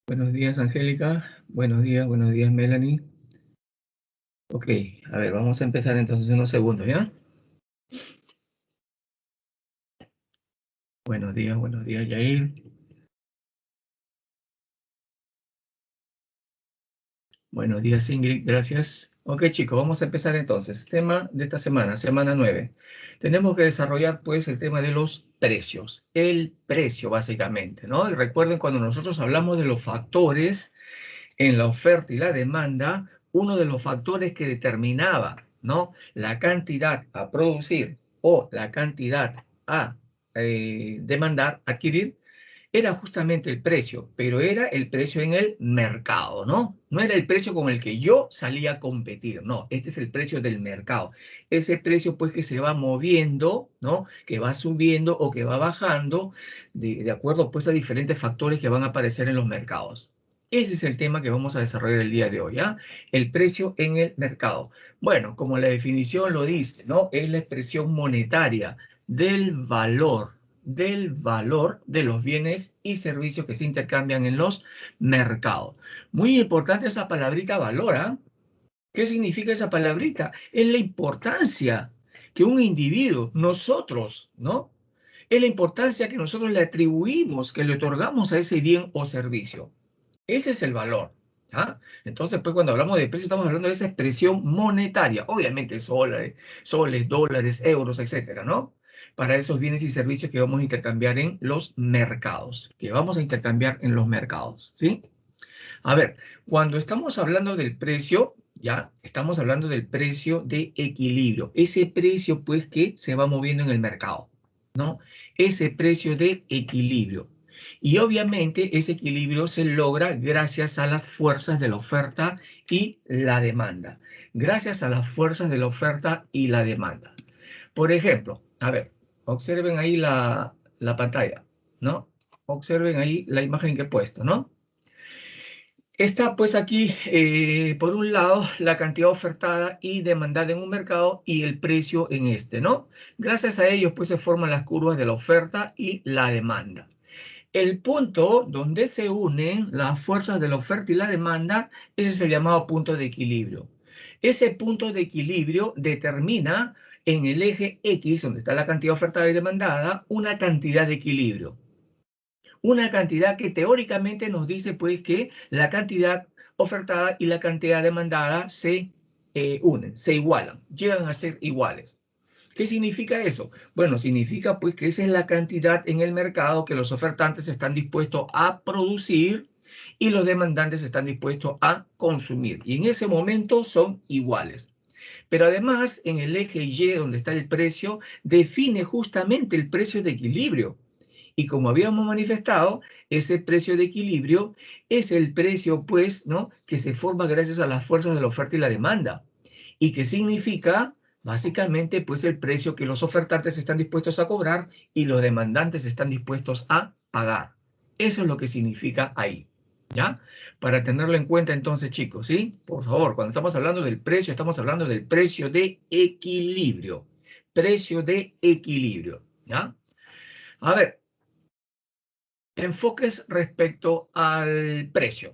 Buenos días, Angélica. Buenos días, Melanie. Ok, a ver, vamos a empezar entonces en unos segundos, ¿ya? Buenos días, Yair. Buenos días, Ingrid, gracias. Ok, chicos, vamos a empezar entonces. Tema de esta semana, semana 9. Tenemos que desarrollar, pues, el tema de los precios. El precio, básicamente, ¿no? Y recuerden, cuando nosotros hablamos de los factores en la oferta y la demanda, uno de los factores que determinaba, ¿no?, la cantidad a producir o la cantidad a demandar, adquirir, era justamente el precio, pero era el precio en el mercado, ¿no? No era el precio con el que yo salía a competir, no, este es el precio del mercado. Ese precio, pues, que se va moviendo, ¿no?, que va subiendo o que va bajando de acuerdo, pues, a diferentes factores que van a aparecer en los mercados. Ese es el tema que vamos a desarrollar el día de hoy, ¿ah? El precio en el mercado. Bueno, como la definición lo dice, ¿no?, es la expresión monetaria del valor de los bienes y servicios que se intercambian en los mercados. Muy importante esa palabrita valor, ¿ah? ¿Qué significa esa palabrita? Es la importancia que un individuo, nosotros, ¿no?, es la importancia que nosotros le atribuimos, que le otorgamos a ese bien o servicio. Ese es el valor. ¿Ah? Entonces, pues, cuando hablamos de precio, estamos hablando de esa expresión monetaria, obviamente soles, dólares, euros, etcétera, ¿no? Para esos bienes y servicios que vamos a intercambiar en los mercados, ¿sí? A ver, cuando estamos hablando del precio, ya estamos hablando del precio de equilibrio, ese precio, pues, que se va moviendo en el mercado, ¿no? Ese precio de equilibrio. Y obviamente ese equilibrio se logra gracias a las fuerzas de la oferta y la demanda. Gracias a las fuerzas de la oferta y la demanda. Por ejemplo, a ver, observen ahí la pantalla, ¿no? Observen ahí la imagen que he puesto, ¿no? Está, pues, aquí, por un lado, la cantidad ofertada y demandada en un mercado y el precio en este, ¿no? Gracias a ellos, pues, se forman las curvas de la oferta y la demanda. El punto donde se unen las fuerzas de la oferta y la demanda, ese es el llamado punto de equilibrio. Ese punto de equilibrio determina en el eje X, donde está la cantidad ofertada y demandada, una cantidad de equilibrio. Una cantidad que teóricamente nos dice, pues, que la cantidad ofertada y la cantidad demandada se unen, se igualan, llegan a ser iguales. ¿Qué significa eso? Bueno, significa, pues, que esa es la cantidad en el mercado que los ofertantes están dispuestos a producir y los demandantes están dispuestos a consumir. Y en ese momento son iguales. Pero además, en el eje Y, donde está el precio, define justamente el precio de equilibrio. Y como habíamos manifestado, ese precio de equilibrio es el precio, pues, ¿no?, que se forma gracias a las fuerzas de la oferta y la demanda. Y que significa, básicamente, pues, el precio que los ofertantes están dispuestos a cobrar y los demandantes están dispuestos a pagar. Eso es lo que significa ahí, ¿ya? Para tenerlo en cuenta entonces, chicos, ¿sí? Por favor, cuando estamos hablando del precio, estamos hablando del precio de equilibrio. Precio de equilibrio, ¿ya? A ver, enfoques respecto al precio,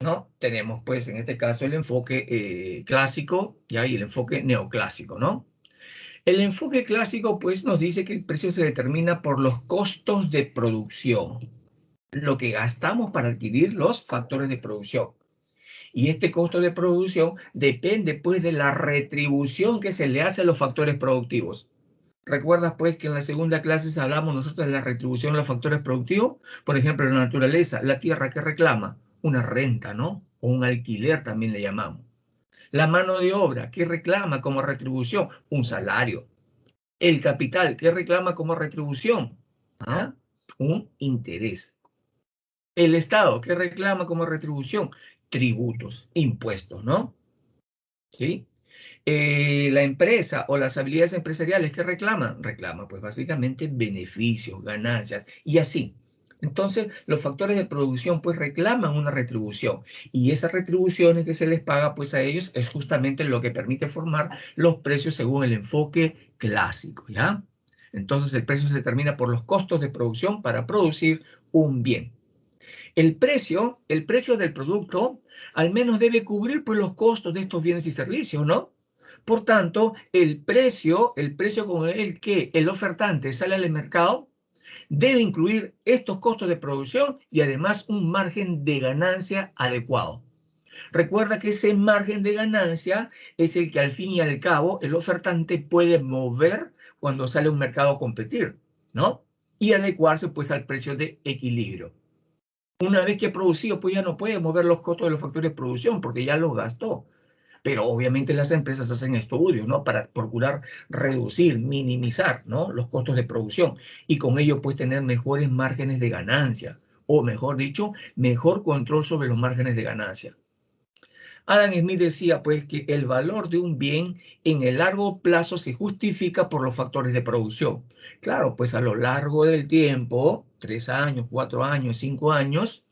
¿no? Tenemos, pues, en este caso el enfoque clásico, ¿ya?, y el enfoque neoclásico, ¿no? El enfoque clásico, pues, nos dice que el precio se determina por los costos de producción, lo que gastamos para adquirir los factores de producción. Y este costo de producción depende, pues, de la retribución que se le hace a los factores productivos. ¿Recuerdas, pues, que en la segunda clase hablamos nosotros de la retribución a los factores productivos? Por ejemplo, la naturaleza, la tierra, ¿qué reclama? Una renta, ¿no? O un alquiler también le llamamos. La mano de obra, ¿qué reclama como retribución? Un salario. El capital, ¿qué reclama como retribución? ¿Ah? Un interés. El Estado, ¿qué reclama como retribución? Tributos, impuestos, ¿no? ¿Sí? La empresa o las habilidades empresariales, ¿qué reclaman? Reclama, pues, básicamente beneficios, ganancias y así. Entonces, los factores de producción, pues, reclaman una retribución y esas retribuciones que se les paga, pues, a ellos es justamente lo que permite formar los precios según el enfoque clásico, ¿ya? Entonces, el precio se determina por los costos de producción para producir un bien. El precio del producto al menos debe cubrir pues, los costos de estos bienes y servicios, ¿no? Por tanto, el precio con el que el ofertante sale al mercado debe incluir estos costos de producción y además un margen de ganancia adecuado. Recuerda que ese margen de ganancia es el que al fin y al cabo el ofertante puede mover cuando sale a un mercado a competir, ¿no? Y adecuarse pues al precio de equilibrio. Una vez que ha producido, pues ya no puede mover los costos de los factores de producción porque ya los gastó. Pero obviamente las empresas hacen estudios, ¿no? Para procurar reducir, minimizar, ¿no? Los costos de producción y con ello pues tener mejores márgenes de ganancia o mejor dicho, mejor control sobre los márgenes de ganancia. Adam Smith decía pues que el valor de un bien en el largo plazo se justifica por los factores de producción. Claro, pues a lo largo del tiempo, 3 años, 4 años, 5 años,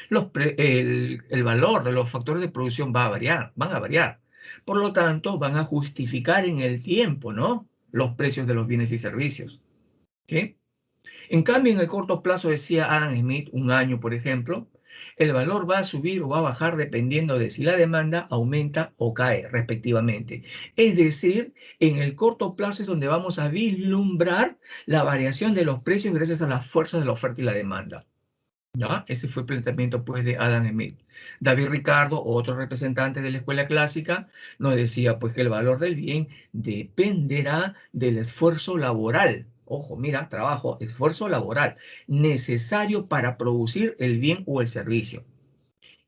el valor de los factores de producción va a variar, van a variar. Por lo tanto, van a justificar en el tiempo, ¿no? Los precios de los bienes y servicios. ¿Sí? En cambio, en el corto plazo, decía Adam Smith, un año, por ejemplo, el valor va a subir o va a bajar dependiendo de si la demanda aumenta o cae, respectivamente. Es decir, en el corto plazo es donde vamos a vislumbrar la variación de los precios gracias a las fuerzas de la oferta y la demanda. ¿Ya? Ese fue el planteamiento pues, de Adam Smith. David Ricardo, otro representante de la escuela clásica, nos decía pues, que el valor del bien dependerá del esfuerzo laboral. Ojo, mira, trabajo, esfuerzo laboral necesario para producir el bien o el servicio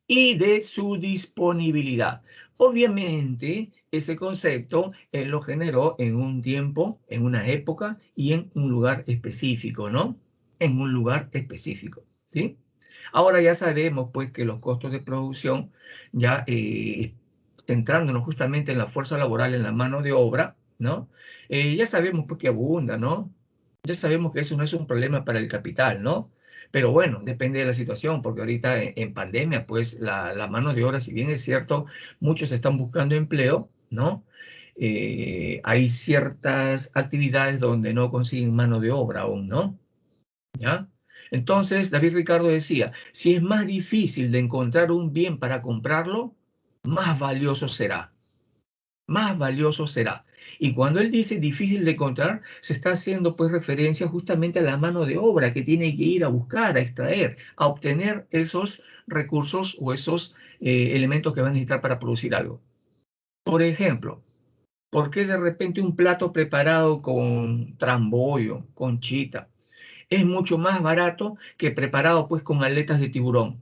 y de su disponibilidad. Obviamente, ese concepto él lo generó en un tiempo, en una época y en un lugar específico, ¿no? En un lugar específico, ¿sí? Ahora ya sabemos, pues, que los costos de producción, ya centrándonos justamente en la fuerza laboral, en la mano de obra, ¿no? Ya sabemos, pues, que abunda, ¿no? Ya sabemos que eso no es un problema para el capital, ¿no? Pero bueno, depende de la situación, porque ahorita en pandemia, pues la mano de obra, si bien es cierto, muchos están buscando empleo, ¿no? Hay ciertas actividades donde no consiguen mano de obra aún, ¿no? ¿Ya? Entonces, David Ricardo decía, si es más difícil de encontrar un bien para comprarlo, más valioso será. Más valioso será. Y cuando él dice difícil de encontrar, se está haciendo pues referencia justamente a la mano de obra que tiene que ir a buscar, a extraer, a obtener esos recursos o esos elementos que va a necesitar para producir algo. Por ejemplo, ¿por qué de repente un plato preparado con trambollo, con chita, es mucho más barato que preparado pues con aletas de tiburón?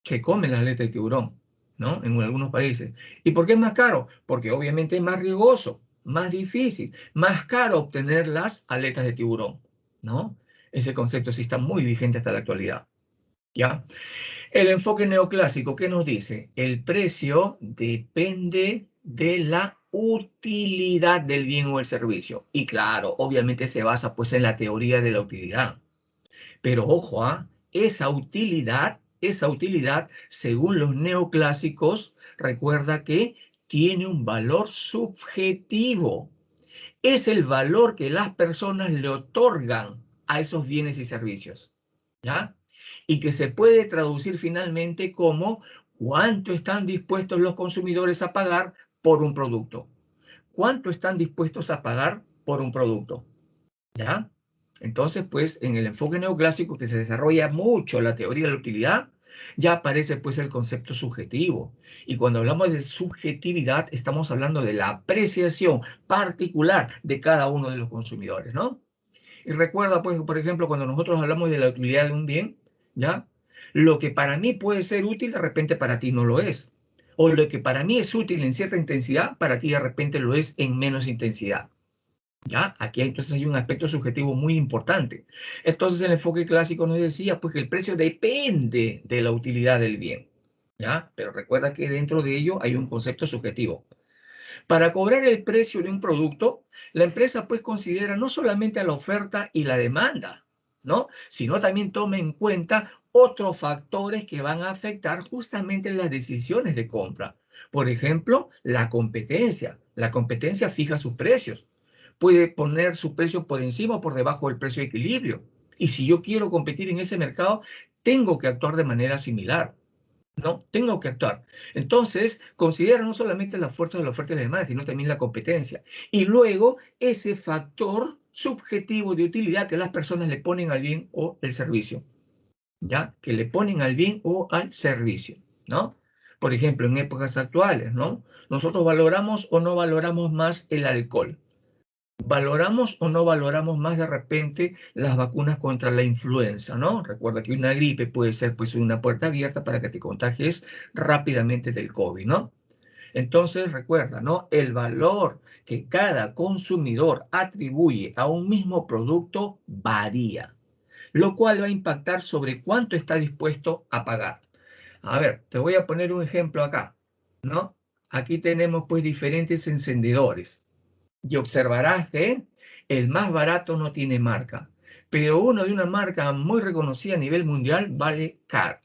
Que comen las aletas de tiburón, ¿no? En algunos países. ¿Y por qué es más caro? Porque obviamente es más riesgoso, más difícil, más caro obtener las aletas de tiburón, ¿no? Ese concepto sí está muy vigente hasta la actualidad, ¿ya? El enfoque neoclásico, ¿qué nos dice? El precio depende de la utilidad del bien o el servicio. Y claro, obviamente se basa pues en la teoría de la utilidad. Pero ojo, esa utilidad, según los neoclásicos, recuerda que tiene un valor subjetivo. Es el valor que las personas le otorgan a esos bienes y servicios, ¿ya? Y que se puede traducir finalmente como cuánto están dispuestos los consumidores a pagar por un producto. ¿Cuánto están dispuestos a pagar por un producto? ¿Ya? Entonces, pues, en el enfoque neoclásico que se desarrolla mucho la teoría de la utilidad, ya aparece pues el concepto subjetivo. Y cuando hablamos de subjetividad, estamos hablando de la apreciación particular de cada uno de los consumidores, ¿no? Y recuerda, pues, por ejemplo, cuando nosotros hablamos de la utilidad de un bien, ¿ya? Lo que para mí puede ser útil, de repente para ti no lo es. O lo que para mí es útil en cierta intensidad, para ti de repente lo es en menos intensidad. ¿Ya? Aquí entonces hay un aspecto subjetivo muy importante. Entonces el enfoque clásico nos decía pues que el precio depende de la utilidad del bien, ¿ya? Pero recuerda que dentro de ello hay un concepto subjetivo. Para cobrar el precio de un producto, la empresa pues considera no solamente la oferta y la demanda, ¿no? Sino también toma en cuenta otros factores que van a afectar justamente las decisiones de compra. Por ejemplo, la competencia. La competencia fija sus precios. Puede poner su precio por encima o por debajo del precio de equilibrio. Y si yo quiero competir en ese mercado, tengo que actuar de manera similar, ¿no? Tengo que actuar. Entonces, considera no solamente la fuerza de la oferta y la demanda, sino también la competencia. Y luego, ese factor subjetivo de utilidad que las personas le ponen al bien o el servicio, ¿ya? Que le ponen al bien o al servicio, ¿no? Por ejemplo, en épocas actuales, ¿no? Nosotros valoramos o no valoramos más el alcohol. ¿Valoramos o no valoramos más de repente las vacunas contra la influenza, ¿no? Recuerda que una gripe puede ser pues una puerta abierta para que te contagies rápidamente del COVID, ¿no? Entonces recuerda, ¿no? El valor que cada consumidor atribuye a un mismo producto varía, lo cual va a impactar sobre cuánto está dispuesto a pagar. A ver, te voy a poner un ejemplo acá, ¿no? Aquí tenemos pues diferentes encendedores. Y observarás que el más barato no tiene marca, pero uno de una marca muy reconocida a nivel mundial vale caro.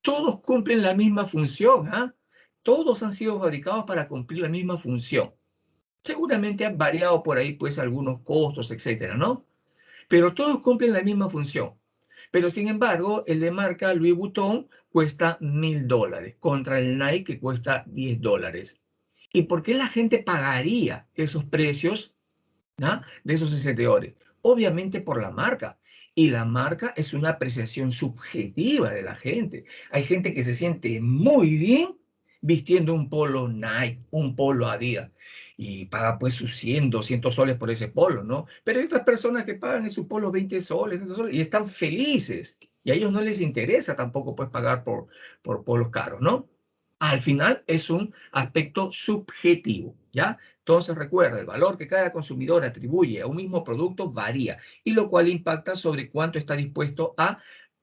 Todos cumplen la misma función, ¿ah? Todos han sido fabricados para cumplir la misma función. Seguramente han variado por ahí pues algunos costos, etcétera, ¿no? Pero todos cumplen la misma función. Pero sin embargo, el de marca Louis Vuitton cuesta $1000 contra el Nike que cuesta $10. ¿Y por qué la gente pagaría esos precios, ¿no? De esos encendedores? Obviamente por la marca. Y la marca es una apreciación subjetiva de la gente. Hay gente que se siente muy bien vistiendo un polo Nike, un polo Adidas, y paga pues sus 100, 200 soles por ese polo, ¿no? Pero hay otras personas que pagan en su polo 20 soles, 30 soles y están felices. Y a ellos no les interesa tampoco pues pagar por polos caros, ¿no? Al final es un aspecto subjetivo, ¿ya? Entonces recuerda, el valor que cada consumidor atribuye a un mismo producto varía, y lo cual impacta sobre cuánto está dispuesto a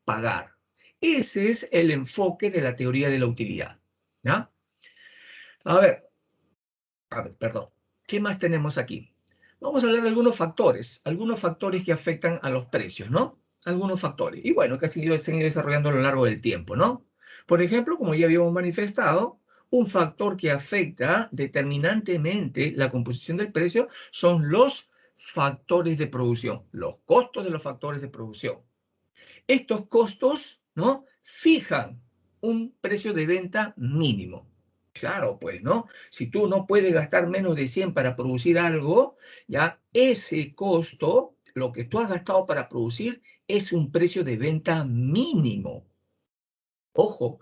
pagar. Ese es el enfoque de la teoría de la utilidad, ¿ya? A ver, perdón. ¿Qué más tenemos aquí? Vamos a hablar de algunos factores que afectan a los precios, ¿no? Algunos factores. Y bueno, que se han ido desarrollando a lo largo del tiempo, ¿no? Por ejemplo, como ya habíamos manifestado, un factor que afecta determinantemente la composición del precio son los factores de producción, los costos de los factores de producción. Estos costos, ¿no? Fijan un precio de venta mínimo. Claro, pues, ¿no? Si tú no puedes gastar menos de 100 para producir algo, ya ese costo, lo que tú has gastado para producir, es un precio de venta mínimo. Ojo,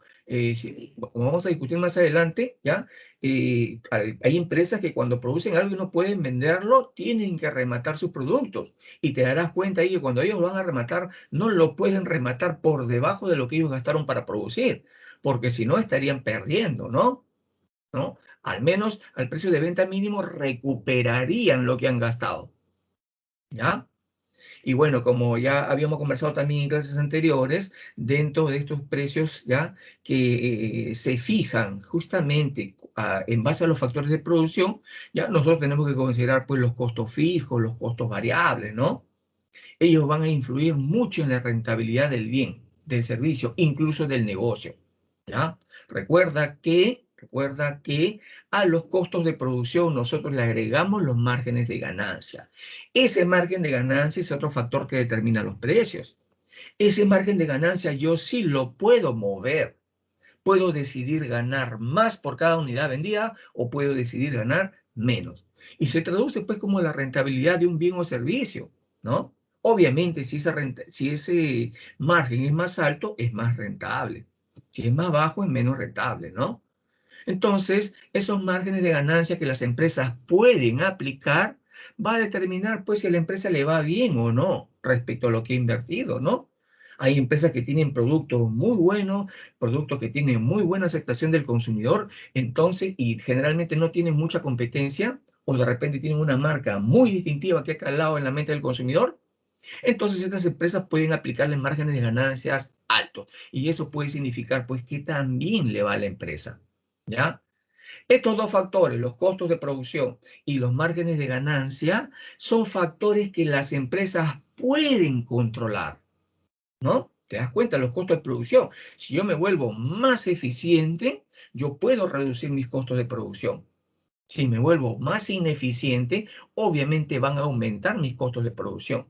como vamos a discutir más adelante, ¿ya? Hay empresas que cuando producen algo y no pueden venderlo, tienen que rematar sus productos. Y te darás cuenta ahí que cuando ellos lo van a rematar, no lo pueden rematar por debajo de lo que ellos gastaron para producir, porque si no estarían perdiendo, ¿no? ¿No? Al menos al precio de venta mínimo recuperarían lo que han gastado, ¿ya? Y bueno, como ya habíamos conversado también en clases anteriores, dentro de estos precios ya que se fijan justamente en base a los factores de producción, ya nosotros tenemos que considerar pues los costos fijos, los costos variables, ¿no? Ellos van a influir mucho en la rentabilidad del bien, del servicio, incluso del negocio, ¿ya? Recuerda que a los costos de producción nosotros le agregamos los márgenes de ganancia. Ese margen de ganancia es otro factor que determina los precios. Ese margen de ganancia yo sí lo puedo mover. Puedo decidir ganar más por cada unidad vendida o puedo decidir ganar menos. Y se traduce pues como la rentabilidad de un bien o servicio, ¿no? Obviamente si ese margen es más alto, es más rentable. Si es más bajo, es menos rentable, ¿no? Entonces, esos márgenes de ganancia que las empresas pueden aplicar va a determinar pues si a la empresa le va bien o no respecto a lo que ha invertido, ¿no? Hay empresas que tienen productos muy buenos, productos que tienen muy buena aceptación del consumidor, entonces, y generalmente no tienen mucha competencia, o de repente tienen una marca muy distintiva que ha calado en la mente del consumidor, entonces estas empresas pueden aplicarle márgenes de ganancias altos, y eso puede significar pues que también le va a la empresa, ¿ya? Estos dos factores, los costos de producción y los márgenes de ganancia, son factores que las empresas pueden controlar, ¿no? ¿Te das cuenta? Los costos de producción. Si yo me vuelvo más eficiente, yo puedo reducir mis costos de producción. Si me vuelvo más ineficiente, obviamente van a aumentar mis costos de producción.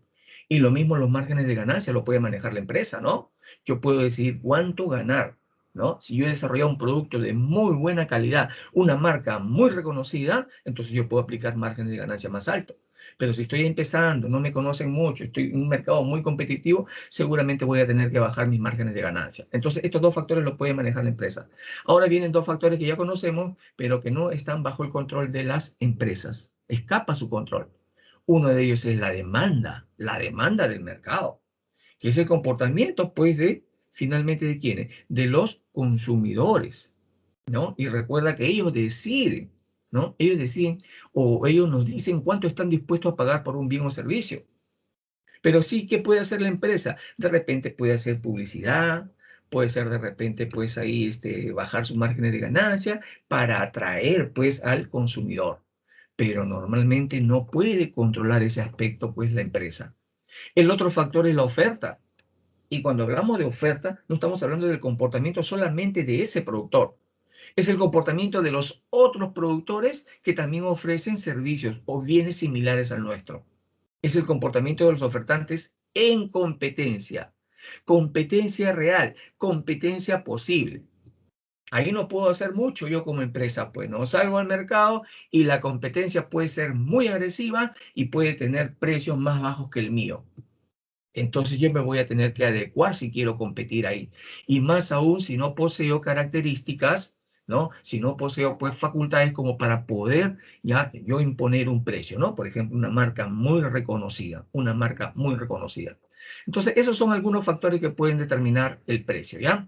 Y lo mismo los márgenes de ganancia lo puede manejar la empresa, ¿no? Yo puedo decidir cuánto ganar, ¿no? Si yo he desarrollado un producto de muy buena calidad, una marca muy reconocida, entonces yo puedo aplicar márgenes de ganancia más altos. Pero si estoy empezando, no me conocen mucho, estoy en un mercado muy competitivo, seguramente voy a tener que bajar mis márgenes de ganancia. Entonces, estos dos factores los puede manejar la empresa. Ahora vienen dos factores que ya conocemos, pero que no están bajo el control de las empresas. Escapa su control. Uno de ellos es la demanda del mercado, que es el comportamiento, pues, finalmente, ¿de quiénes? De los consumidores, ¿no? Y recuerda que ellos deciden, ¿no? Ellos deciden o ellos nos dicen cuánto están dispuestos a pagar por un bien o servicio. Pero sí, ¿qué puede hacer la empresa? De repente puede hacer publicidad, puede ser de repente, pues, ahí, bajar sus márgenes de ganancia para atraer, pues, al consumidor. Pero normalmente no puede controlar ese aspecto, pues, la empresa. El otro factor es la oferta. Y cuando hablamos de oferta, no estamos hablando del comportamiento solamente de ese productor. Es el comportamiento de los otros productores que también ofrecen servicios o bienes similares al nuestro. Es el comportamiento de los ofertantes en competencia. Competencia real, competencia posible. Ahí no puedo hacer mucho yo como empresa, pues no salgo al mercado y la competencia puede ser muy agresiva y puede tener precios más bajos que el mío. Entonces yo me voy a tener que adecuar si quiero competir ahí. Y más aún si no poseo características, ¿no? Si no poseo, pues, facultades como para poder ya yo imponer un precio, ¿no? Por ejemplo, una marca muy reconocida, una marca muy reconocida. Entonces, esos son algunos factores que pueden determinar el precio, ¿ya?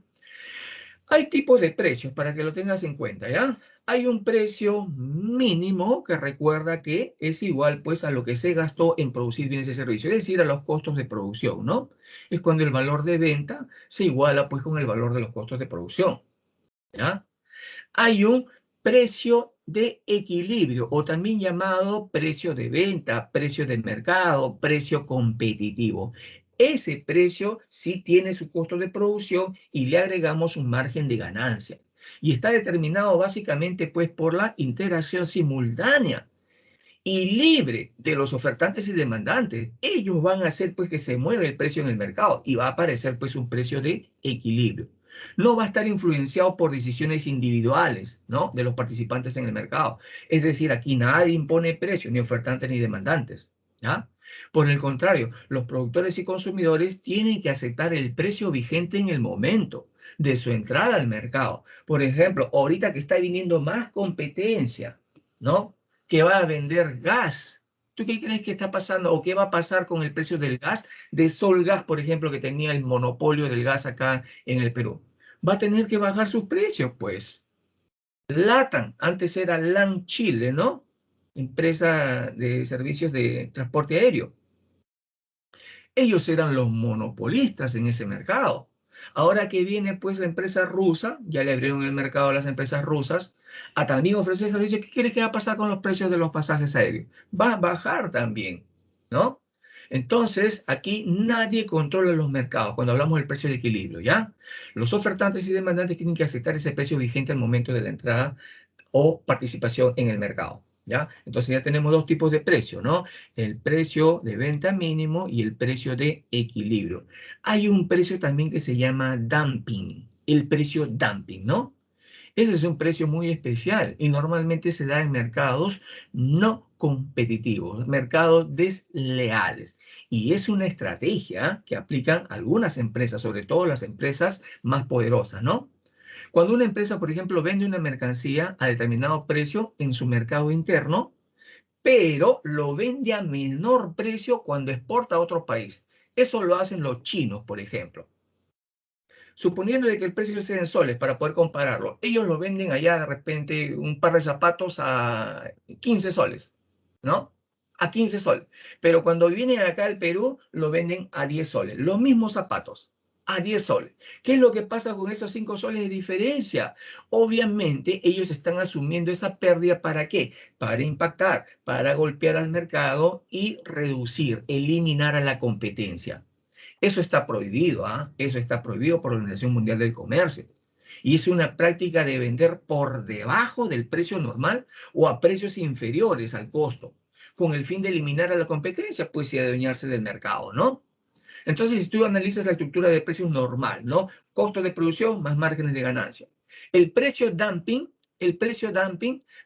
Hay tipos de precios para que lo tengas en cuenta, ¿ya? Hay un precio mínimo que recuerda que es igual, pues, a lo que se gastó en producir bienes y servicios, es decir, a los costos de producción, ¿no? Es cuando el valor de venta se iguala, pues, con el valor de los costos de producción, ¿ya? Hay un precio de equilibrio o también llamado precio de venta, precio de mercado, precio competitivo. Ese precio sí tiene su costo de producción y le agregamos un margen de ganancia. Y está determinado básicamente, pues, por la interacción simultánea y libre de los ofertantes y demandantes. Ellos van a hacer, pues, que se mueva el precio en el mercado y va a aparecer, pues, un precio de equilibrio. No va a estar influenciado por decisiones individuales, ¿no? De los participantes en el mercado. Es decir, aquí nadie impone precio, ni ofertantes ni demandantes, ¿ya? Por el contrario, los productores y consumidores tienen que aceptar el precio vigente en el momento de su entrada al mercado. Por ejemplo, ahorita que está viniendo más competencia, ¿no? Que va a vender gas. ¿Tú qué crees que está pasando o qué va a pasar con el precio del gas de Solgas, por ejemplo, que tenía el monopolio del gas acá en el Perú? Va a tener que bajar sus precios, pues. LATAM, antes era LAN Chile, ¿no? Empresa de servicios de transporte aéreo. Ellos eran los monopolistas en ese mercado. Ahora que viene, pues, la empresa rusa, ya le abrieron el mercado a las empresas rusas, a también ofrecer servicios. ¿Qué crees que va a pasar con los precios de los pasajes aéreos? Va a bajar también, ¿no? Entonces, aquí nadie controla los mercados cuando hablamos del precio de equilibrio, ¿ya? Los ofertantes y demandantes tienen que aceptar ese precio vigente al momento de la entrada o participación en el mercado, ¿ya? Entonces ya tenemos dos tipos de precio, ¿no? El precio de venta mínimo y el precio de equilibrio. Hay un precio también que se llama dumping, el precio dumping, ¿no? Ese es un precio muy especial y normalmente se da en mercados no competitivos, mercados desleales. Y es una estrategia que aplican algunas empresas, sobre todo las empresas más poderosas, ¿no? Cuando una empresa, por ejemplo, vende una mercancía a determinado precio en su mercado interno, pero lo vende a menor precio cuando exporta a otro país. Eso lo hacen los chinos, por ejemplo. Suponiendo que el precio sea en soles para poder compararlo, ellos lo venden allá de repente un par de zapatos a 15 soles, ¿no? A 15 soles. Pero cuando vienen acá al Perú, lo venden a 10 soles. Los mismos zapatos, a 10 soles. ¿Qué es lo que pasa con esos 5 soles de diferencia? Obviamente, ellos están asumiendo esa pérdida. ¿Para qué? Para impactar, para golpear al mercado y reducir, eliminar a la competencia. Eso está prohibido, ¿ah? Eso está prohibido por la Organización Mundial del Comercio. Y es una práctica de vender por debajo del precio normal o a precios inferiores al costo. con el fin de eliminar a la competencia, pues y adueñarse del mercado, ¿no? Entonces, si tú analizas la estructura de precios normal, ¿no? Costo de producción más márgenes de ganancia. El precio dumping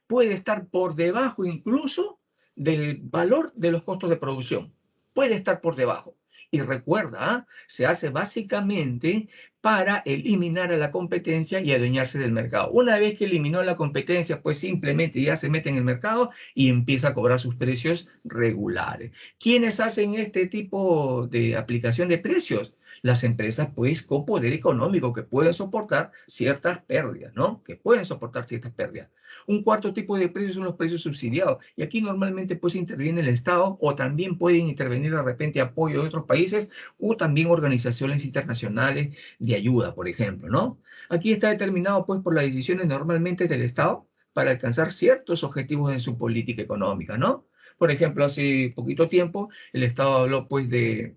puede estar por debajo incluso del valor de los costos de producción. Puede estar por debajo. Y recuerda, se hace básicamente para eliminar a la competencia y adueñarse del mercado. Una vez que eliminó la competencia, pues simplemente ya se mete en el mercado y empieza a cobrar sus precios regulares. ¿Quiénes hacen este tipo de aplicación de precios? Las empresas, pues, con poder económico que pueden soportar ciertas pérdidas, ¿no? Que pueden soportar ciertas pérdidas. Un cuarto tipo de precios son los precios subsidiados. Y aquí normalmente, pues, interviene el Estado o también pueden intervenir de repente apoyo de otros países o también organizaciones internacionales de ayuda, por ejemplo, ¿no? Aquí está determinado, pues, por las decisiones normalmente del Estado para alcanzar ciertos objetivos en su política económica, ¿no? Por ejemplo, hace poquito tiempo el Estado habló, pues, de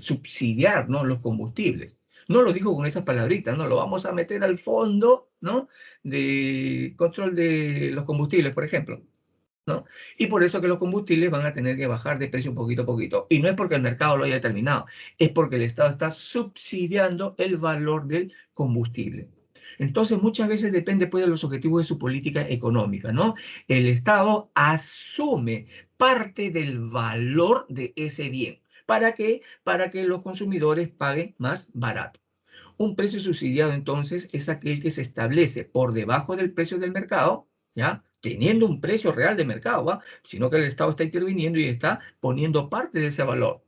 subsidiar, ¿no?, los combustibles. No lo dijo con esas palabritas, no lo vamos a meter al fondo, ¿no?, de control de los combustibles, por ejemplo, ¿no? Y por eso que los combustibles van a tener que bajar de precio poquito a poquito. Y no es porque el mercado lo haya determinado, es porque el Estado está subsidiando el valor del combustible. Entonces, muchas veces depende, pues, de los objetivos de su política económica, ¿no? El Estado asume parte del valor de ese bien. ¿Para qué? Para que los consumidores paguen más barato. Un precio subsidiado, entonces, es aquel que se establece por debajo del precio del mercado, ¿ya? Teniendo un precio real de mercado, ¿va? Sino que el Estado está interviniendo y está poniendo parte de ese valor.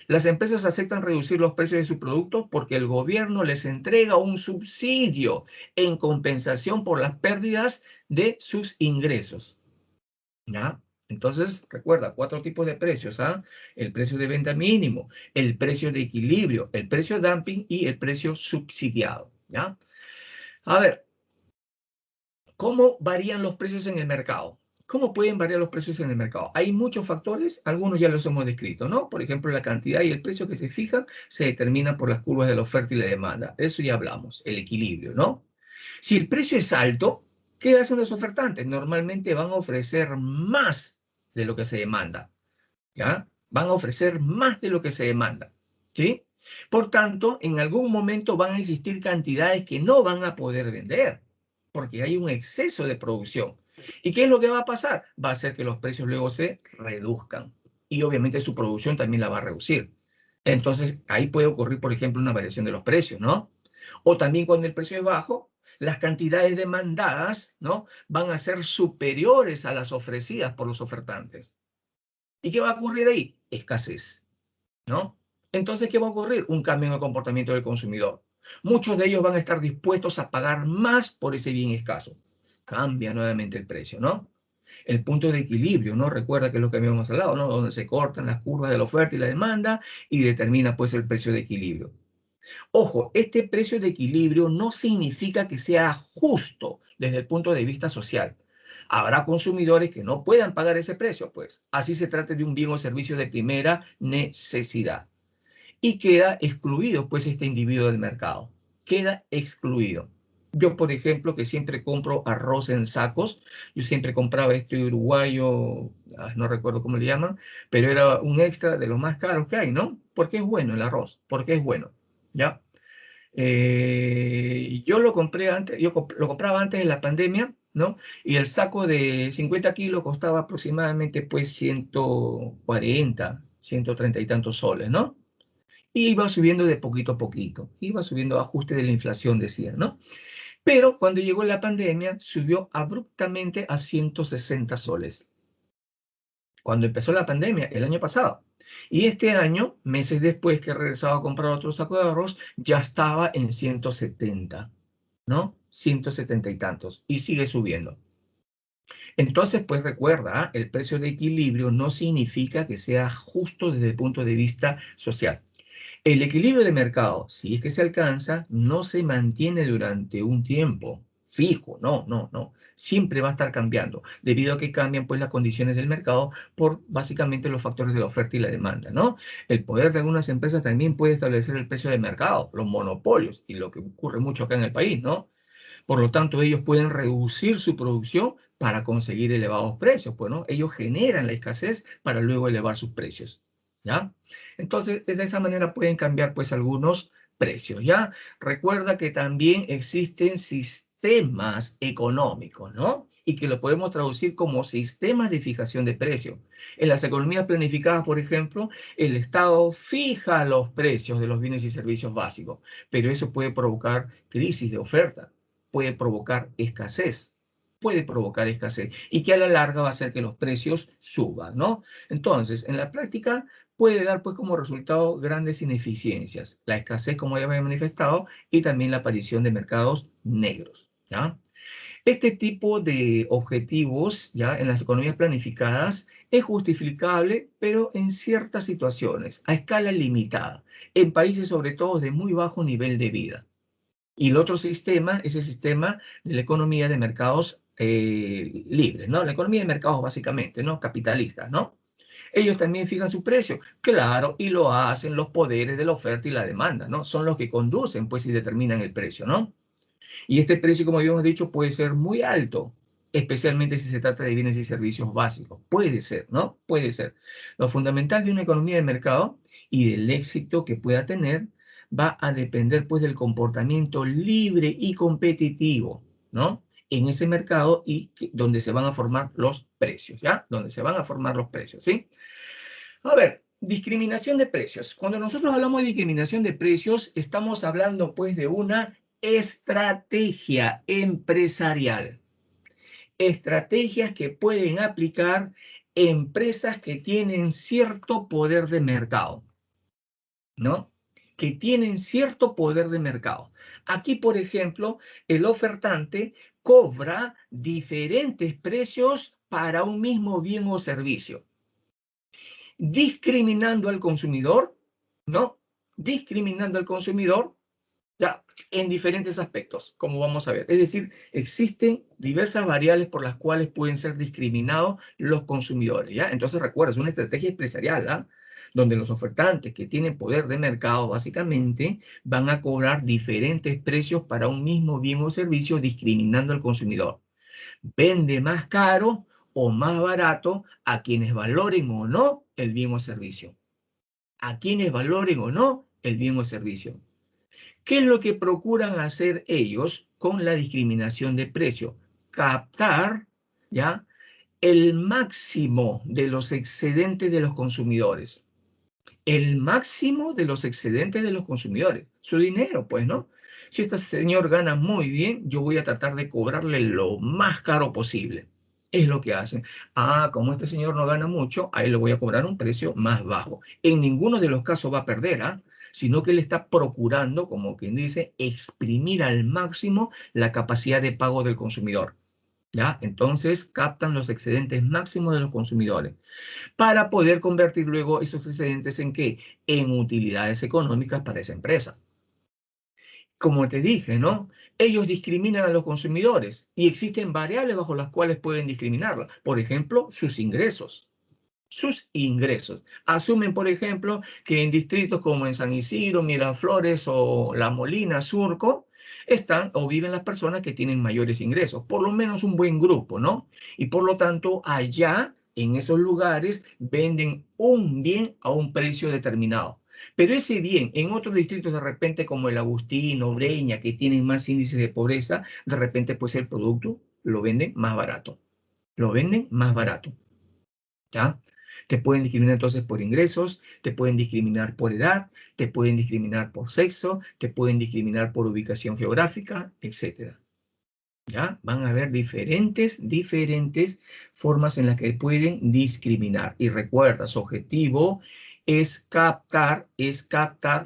Las empresas aceptan reducir los precios de sus productos porque el gobierno les entrega un subsidio en compensación por las pérdidas de sus ingresos, ¿ya? Entonces, recuerda, 4 tipos de precios, ¿ah? El precio de venta mínimo, el precio de equilibrio, el precio dumping y el precio subsidiado, ¿ya? A ver, ¿cómo varían los precios en el mercado? ¿Cómo pueden variar los precios en el mercado? Hay muchos factores, algunos ya los hemos descrito, ¿no? Por ejemplo, la cantidad y el precio que se fijan se determinan por las curvas de la oferta y la demanda. De eso ya hablamos, el equilibrio, ¿no? Si el precio es alto, ¿qué hacen los ofertantes? Normalmente van a ofrecer más de lo que se demanda, ¿ya? Van a ofrecer más de lo que se demanda, ¿sí? Por tanto, en algún momento van a existir cantidades que no van a poder vender, porque hay un exceso de producción. ¿Y qué es lo que va a pasar? Va a hacer que los precios luego se reduzcan y obviamente su producción también la va a reducir. Entonces, ahí puede ocurrir, por ejemplo, una variación de los precios, ¿no? O también cuando el precio es bajo, las cantidades demandadas, ¿no?, van a ser superiores a las ofrecidas por los ofertantes. ¿Y qué va a ocurrir ahí? Escasez, ¿no? Entonces, ¿qué va a ocurrir? Un cambio en el comportamiento del consumidor. Muchos de ellos van a estar dispuestos a pagar más por ese bien escaso. Cambia nuevamente el precio, ¿no? El punto de equilibrio, ¿no? Recuerda que es lo que habíamos hablado, ¿no? Donde se cortan las curvas de la oferta y la demanda y determina, pues, el precio de equilibrio. Ojo, este precio de equilibrio no significa que sea justo desde el punto de vista social. Habrá consumidores que no puedan pagar ese precio, pues. Así se trata de un bien o servicio de primera necesidad. Y queda excluido, pues, este individuo del mercado. Queda excluido. Yo, por ejemplo, que siempre compro arroz en sacos, yo siempre compraba este uruguayo, no recuerdo cómo le llaman, pero era un extra de los más caros que hay, ¿no? Porque es bueno el arroz, porque es bueno, ¿ya? Yo lo compré antes, lo compraba antes de la pandemia, ¿no? Y el saco de 50 kilos costaba aproximadamente, pues, 140, 130 y tantos soles, ¿no? Y iba subiendo de poquito a poquito, iba subiendo a ajuste de la inflación, decía, ¿no? Pero cuando llegó la pandemia, subió abruptamente a 160 soles. Cuando empezó la pandemia, el año pasado. Y este año, meses después que he regresado a comprar otro saco de arroz, ya estaba en 170, ¿no? 170 y tantos. Y sigue subiendo. Entonces, pues recuerda, el precio de equilibrio no significa que sea justo desde el punto de vista social. El equilibrio de mercado, si es que se alcanza, no se mantiene durante un tiempo fijo, no. Siempre va a estar cambiando, debido a que cambian, pues, las condiciones del mercado por básicamente los factores de la oferta y la demanda, ¿no? El poder de algunas empresas también puede establecer el precio de mercado, los monopolios, y lo que ocurre mucho acá en el país, ¿no? Por lo tanto, ellos pueden reducir su producción para conseguir elevados precios, pues, ¿no? Ellos generan la escasez para luego elevar sus precios, ¿ya? Entonces, de esa manera pueden cambiar, pues, algunos precios, ¿ya? Recuerda que también existen sistemas económicos, ¿no? Y que lo podemos traducir como sistemas de fijación de precios. En las economías planificadas, por ejemplo, el Estado fija los precios de los bienes y servicios básicos, pero eso puede provocar crisis de oferta, puede provocar escasez, y que a la larga va a hacer que los precios suban, ¿no? Entonces, en la práctica puede dar pues como resultado grandes ineficiencias, la escasez como ya había manifestado y también la aparición de mercados negros, ¿ya? Este tipo de objetivos, ya en las economías planificadas, es justificable, pero en ciertas situaciones, a escala limitada, en países sobre todo de muy bajo nivel de vida. Y el otro sistema es el sistema de la economía de mercados libres, ¿no? La economía de mercados básicamente, ¿no? Capitalistas, ¿no? Ellos también fijan su precio, claro, y lo hacen los poderes de la oferta y la demanda, ¿no? Son los que conducen, pues, y determinan el precio, ¿no? Y este precio, como habíamos dicho, puede ser muy alto, especialmente si se trata de bienes y servicios básicos. Puede ser, ¿no? Puede ser. Lo fundamental de una economía de mercado y del éxito que pueda tener va a depender, pues, del comportamiento libre y competitivo, ¿no? En ese mercado y donde se van a formar los precios, ¿ya? Donde se van a formar los precios, ¿sí? A ver, discriminación de precios. Cuando nosotros hablamos de discriminación de precios, estamos hablando pues de una estrategia empresarial. Estrategias que pueden aplicar empresas que tienen cierto poder de mercado, ¿no? Que tienen cierto poder de mercado. Aquí, por ejemplo, el ofertante cobra diferentes precios para un mismo bien o servicio, discriminando al consumidor, ¿no? Discriminando al consumidor, ya, en diferentes aspectos, como vamos a ver. Es decir, existen diversas variables por las cuales pueden ser discriminados los consumidores, ¿ya? Entonces, recuerda, es una estrategia empresarial, ¿ah? Donde los ofertantes que tienen poder de mercado, básicamente, van a cobrar diferentes precios para un mismo bien o servicio, discriminando al consumidor. Vende más caro o más barato a quienes valoren o no el bien o servicio. A quienes valoren o no el bien o servicio. ¿Qué es lo que procuran hacer ellos con la discriminación de precio? Captar, ¿ya?, el máximo de los excedentes de los consumidores. El máximo de los excedentes de los consumidores. Su dinero, pues, ¿no? Si este señor gana muy bien, yo voy a tratar de cobrarle lo más caro posible. Es lo que hacen. Ah, como este señor no gana mucho, a él le voy a cobrar un precio más bajo. En ninguno de los casos va a perder, ¿ah? Sino que él está procurando, como quien dice, exprimir al máximo la capacidad de pago del consumidor, ¿ya? Entonces captan los excedentes máximos de los consumidores para poder convertir luego esos excedentes en ¿qué? En utilidades económicas para esa empresa. Como te dije, ¿no? Ellos discriminan a los consumidores y existen variables bajo las cuales pueden discriminarla. Por ejemplo, sus ingresos. Sus ingresos. Asumen, por ejemplo, que en distritos como en San Isidro, Miraflores o La Molina, Surco, están o viven las personas que tienen mayores ingresos, por lo menos un buen grupo, ¿no? Y por lo tanto, allá, en esos lugares, venden un bien a un precio determinado. Pero ese bien, en otros distritos de repente como el Agustín o Breña, que tienen más índices de pobreza, de repente pues el producto lo venden más barato. Lo venden más barato, ¿ya? Te pueden discriminar entonces por ingresos, te pueden discriminar por edad, te pueden discriminar por sexo, te pueden discriminar por ubicación geográfica, etc. ¿Ya? Van a haber diferentes formas en las que pueden discriminar. Y recuerda, su objetivo es captar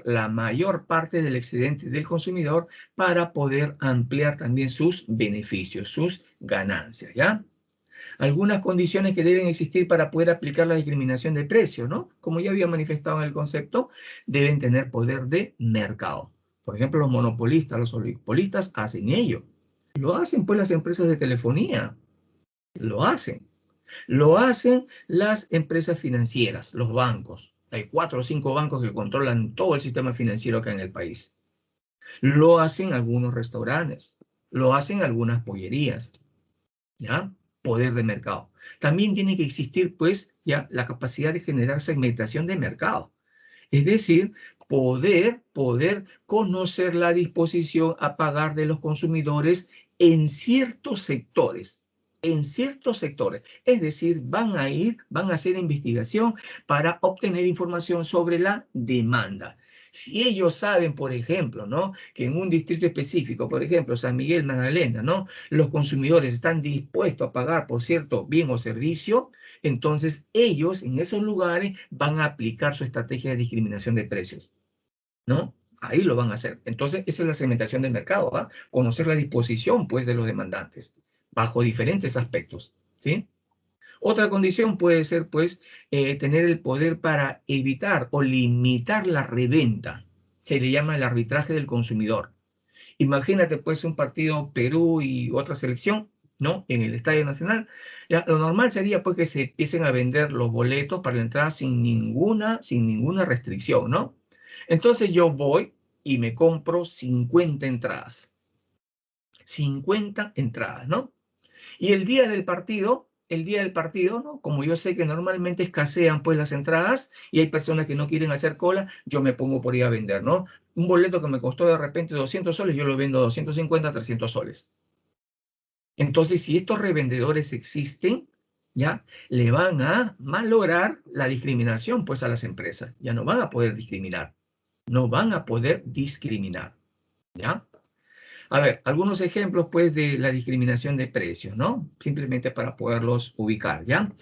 la mayor parte del excedente del consumidor para poder ampliar también sus beneficios, sus ganancias, ¿ya? Algunas condiciones que deben existir para poder aplicar la discriminación de precios, ¿no? Como ya había manifestado en el concepto, deben tener poder de mercado. Por ejemplo, los monopolistas, los oligopolistas hacen ello. Lo hacen pues las empresas de telefonía, lo hacen. Lo hacen las empresas financieras, los bancos. Hay 4 o 5 bancos que controlan todo el sistema financiero acá en el país. Lo hacen algunos restaurantes, lo hacen algunas pollerías, ¿ya? poder de mercado. También tiene que existir, pues, ya la capacidad de generar segmentación de mercado. Es decir, poder conocer la disposición a pagar de los consumidores en ciertos sectores. Es decir, van a hacer investigación para obtener información sobre la demanda. Si ellos saben, por ejemplo, ¿no?, que en un distrito específico, por ejemplo, San Miguel, Magdalena, ¿no?, los consumidores están dispuestos a pagar por cierto bien o servicio, entonces ellos en esos lugares van a aplicar su estrategia de discriminación de precios, ¿no? Ahí lo van a hacer. Entonces, esa es la segmentación del mercado, ¿va? Conocer la disposición, pues, de los demandantes, bajo diferentes aspectos, ¿sí? Otra condición puede ser, pues, tener el poder para evitar o limitar la reventa. Se le llama el arbitraje del consumidor. Imagínate, pues, un partido Perú y otra selección, ¿no?, en el Estadio Nacional. Ya, lo normal sería, pues, que se empiecen a vender los boletos para la entrada sin ninguna restricción, ¿no? Entonces yo voy y me compro 50 entradas. 50 entradas, ¿no? Y el día del partido, ¿no?, como yo sé que normalmente escasean, pues, las entradas y hay personas que no quieren hacer cola, yo me pongo por ir a vender, ¿no? Un boleto que me costó de repente 200 soles, yo lo vendo a 250, 300 soles. Entonces, si estos revendedores existen, ya le van a malograr la discriminación, pues, a las empresas. Ya no van a poder discriminar. No van a poder discriminar, ¿ya? A ver, algunos ejemplos, pues, de la discriminación de precios, ¿no? Simplemente para poderlos ubicar, ¿ya?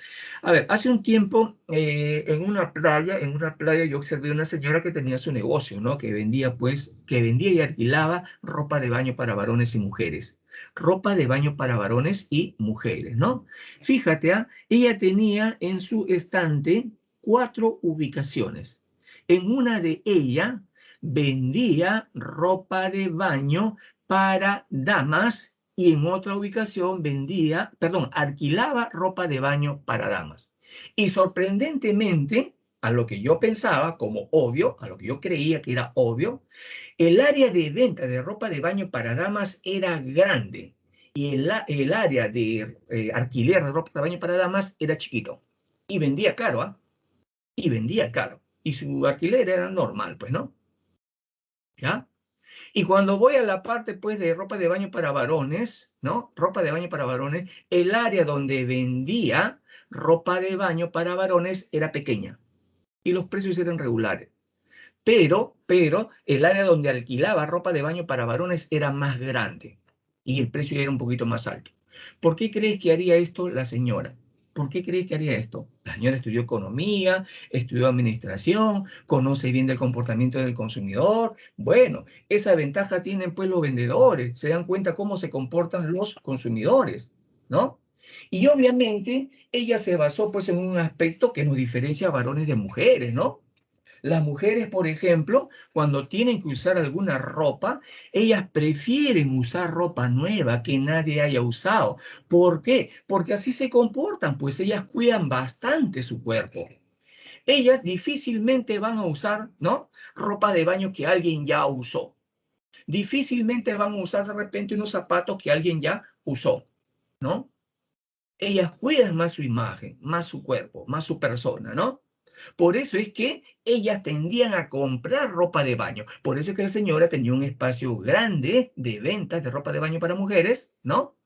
A ver, hace un tiempo, en una playa yo observé una señora que tenía su negocio, ¿no? Que vendía y alquilaba ropa de baño para varones y mujeres. Ropa de baño para varones y mujeres, ¿no? Fíjate, ella tenía en su estante 4 ubicaciones. En una de ellas vendía ropa de baño para damas y en otra ubicación alquilaba ropa de baño para damas. Y sorprendentemente, a lo que yo pensaba como obvio, a lo que yo creía que era obvio, el área de venta de ropa de baño para damas era grande y el área de alquiler de ropa de baño para damas era chiquito. Y vendía caro, ¿ah? Y vendía caro. Y su alquiler era normal, pues, ¿no? ¿Ya? Y cuando voy a la parte, pues, de ropa de baño para varones, ¿no? Ropa de baño para varones, el área donde vendía ropa de baño para varones era pequeña y los precios eran regulares. Pero el área donde alquilaba ropa de baño para varones era más grande y el precio era un poquito más alto. ¿Por qué crees que haría esto la señora? ¿Por qué crees que haría esto? La señora estudió economía, estudió administración, conoce bien del comportamiento del consumidor. Bueno, esa ventaja tienen, pues, los vendedores, se dan cuenta cómo se comportan los consumidores, ¿no? Y obviamente ella se basó, pues, en un aspecto que nos diferencia a varones de mujeres, ¿no? Las mujeres, por ejemplo, cuando tienen que usar alguna ropa, ellas prefieren usar ropa nueva que nadie haya usado. ¿Por qué? Porque así se comportan, pues ellas cuidan bastante su cuerpo. Ellas difícilmente van a usar, ¿no?, ropa de baño que alguien ya usó. Difícilmente van a usar de repente unos zapatos que alguien ya usó, ¿no? Ellas cuidan más su imagen, más su cuerpo, más su persona, ¿no? Por eso es que ellas tendían a comprar ropa de baño. Por eso es que la señora tenía un espacio grande de ventas de ropa de baño para mujeres, ¿no?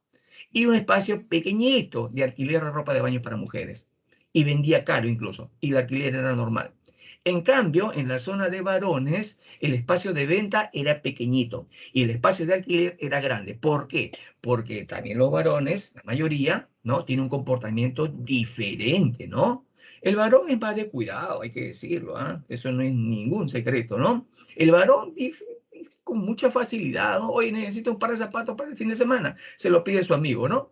Y un espacio pequeñito de alquiler de ropa de baño para mujeres. Y vendía caro incluso, y el alquiler era normal. En cambio, en la zona de varones, el espacio de venta era pequeñito y el espacio de alquiler era grande. ¿Por qué? Porque también los varones, la mayoría, ¿no?, tienen un comportamiento diferente, ¿no? El varón es más de cuidado, hay que decirlo, ¿ah? Eso no es ningún secreto, ¿no? El varón con mucha facilidad, ¿no? Oye, necesito un par de zapatos para el fin de semana. Se lo pide su amigo, ¿no?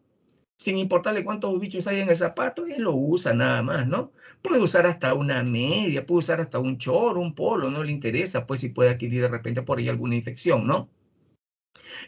Sin importarle cuántos bichos hay en el zapato, él lo usa nada más, ¿no? Puede usar hasta una media, puede usar hasta un short, un polo, no le interesa, pues, si puede adquirir de repente por ahí alguna infección, ¿no?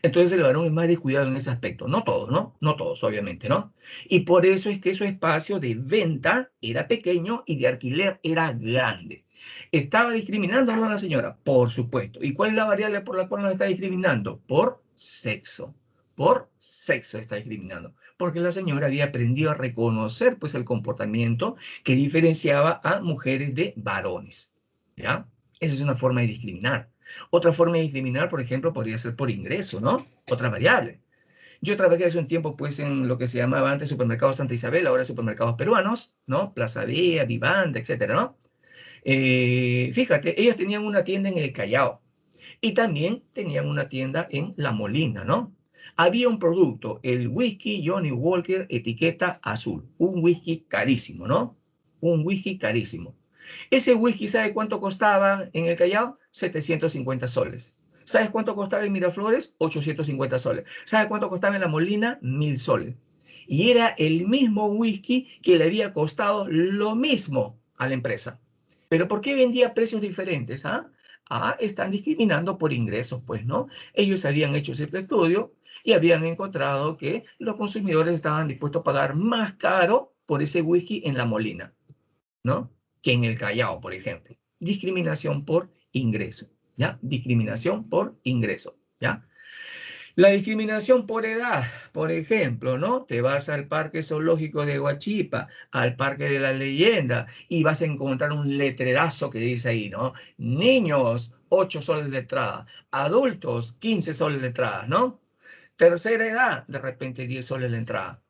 Entonces el varón es más descuidado en ese aspecto. No todos, ¿no? No todos, obviamente, ¿no? Y por eso es que su espacio de venta era pequeño y de alquiler era grande. ¿Estaba discriminando a la señora? Por supuesto. ¿Y cuál es la variable por la cual nos está discriminando? Por sexo. Por sexo está discriminando, porque la señora había aprendido a reconocer pues el comportamiento que diferenciaba a mujeres de varones, ¿ya? Esa es una forma de discriminar. Otra forma de discriminar, por ejemplo, podría ser por ingreso, ¿no? Otra variable. Yo trabajé hace un tiempo pues en lo que se llamaba antes Supermercado Santa Isabel, ahora Supermercados Peruanos, ¿no? Plaza Vea, Vivanda, etcétera, ¿no? Fíjate, ellos tenían una tienda en el Callao y también tenían una tienda en La Molina, ¿no? Había un producto, el whisky Johnny Walker, etiqueta azul, un whisky carísimo, ¿no? Un whisky carísimo. Ese whisky, ¿sabe cuánto costaba en el Callao? 750 soles. ¿Sabes cuánto costaba en Miraflores? 850 soles. ¿Sabes cuánto costaba en La Molina? 1000 soles. Y era el mismo whisky que le había costado lo mismo a la empresa. ¿Pero por qué vendía precios diferentes? ¿Ah? Están discriminando por ingresos, pues, ¿no? Ellos habían hecho ese estudio y habían encontrado que los consumidores estaban dispuestos a pagar más caro por ese whisky en La Molina, ¿no? Que en el Callao, por ejemplo. Discriminación por ingreso, ¿ya? Discriminación por ingreso, ¿ya? La discriminación por edad, por ejemplo, ¿no? Te vas al Parque Zoológico de Huachipa, al Parque de la Leyenda, y vas a encontrar un letrerazo que dice ahí, ¿no? Niños, 8 soles de entrada. Adultos, 15 soles de entrada, ¿no? Tercera edad, de repente 10 soles de entrada.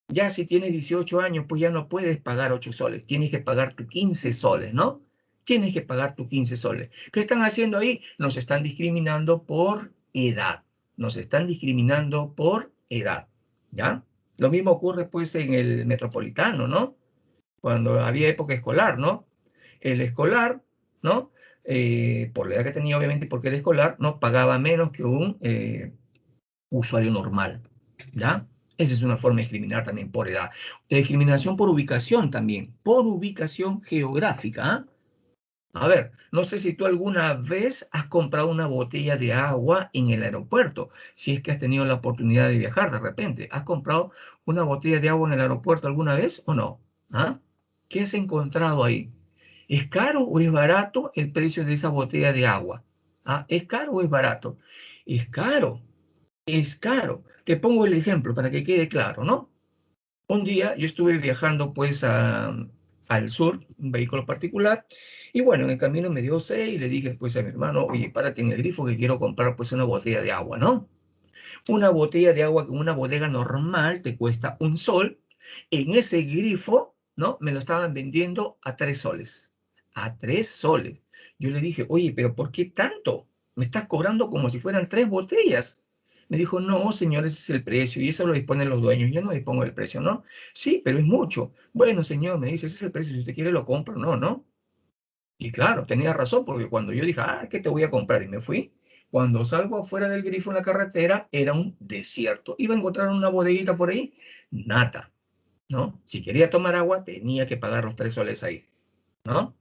Ya si tienes 18 años, pues ya no puedes pagar 8 soles, tienes que pagar tus 15 soles, ¿no? Tienes que pagar tus 15 soles. ¿Qué están haciendo ahí? Nos están discriminando por edad. Nos están discriminando por edad, ¿ya? Lo mismo ocurre pues en el metropolitano, ¿no? Cuando había época escolar, ¿no? El escolar, ¿no? Por la edad que tenía, obviamente, porque el escolar, ¿no? Pagaba menos que un usuario normal, ¿ya? Esa es una forma de discriminar también por edad. Discriminación por ubicación también, por ubicación geográfica. ¿Ah? A ver, no sé si tú alguna vez has comprado una botella de agua en el aeropuerto, si es que has tenido la oportunidad de viajar de repente. ¿Has comprado una botella de agua en el aeropuerto alguna vez o no? ¿Ah? ¿Qué has encontrado ahí? ¿Es caro o es barato el precio de esa botella de agua? ¿Ah? ¿Es caro o es barato? Es caro. Es caro. Te pongo el ejemplo para que quede claro, ¿no? Un día yo estuve viajando pues al sur, un vehículo particular, y bueno, en el camino me dio sed y le dije pues a mi hermano, oye, párate en el grifo que quiero comprar pues una botella de agua, ¿no? Una botella de agua que en una bodega normal te cuesta 1 sol, en ese grifo, ¿no? Me lo estaban vendiendo a 3 soles. A 3 soles. Yo le dije, oye, pero ¿por qué tanto? Me estás cobrando como si fueran 3 botellas. Me dijo, no, señor, ese es el precio y eso lo disponen los dueños. Yo no dispongo del precio, ¿no? Sí, pero es mucho. Bueno, señor, me dice, ese es el precio. Si usted quiere, lo compro. No, ¿no? Y claro, tenía razón, porque cuando yo dije, ¿qué te voy a comprar? Y me fui. Cuando salgo afuera del grifo en la carretera, era un desierto. Iba a encontrar una bodeguita por ahí, nada, ¿no? Si quería tomar agua, tenía que pagar los 3 soles ahí, ¿no?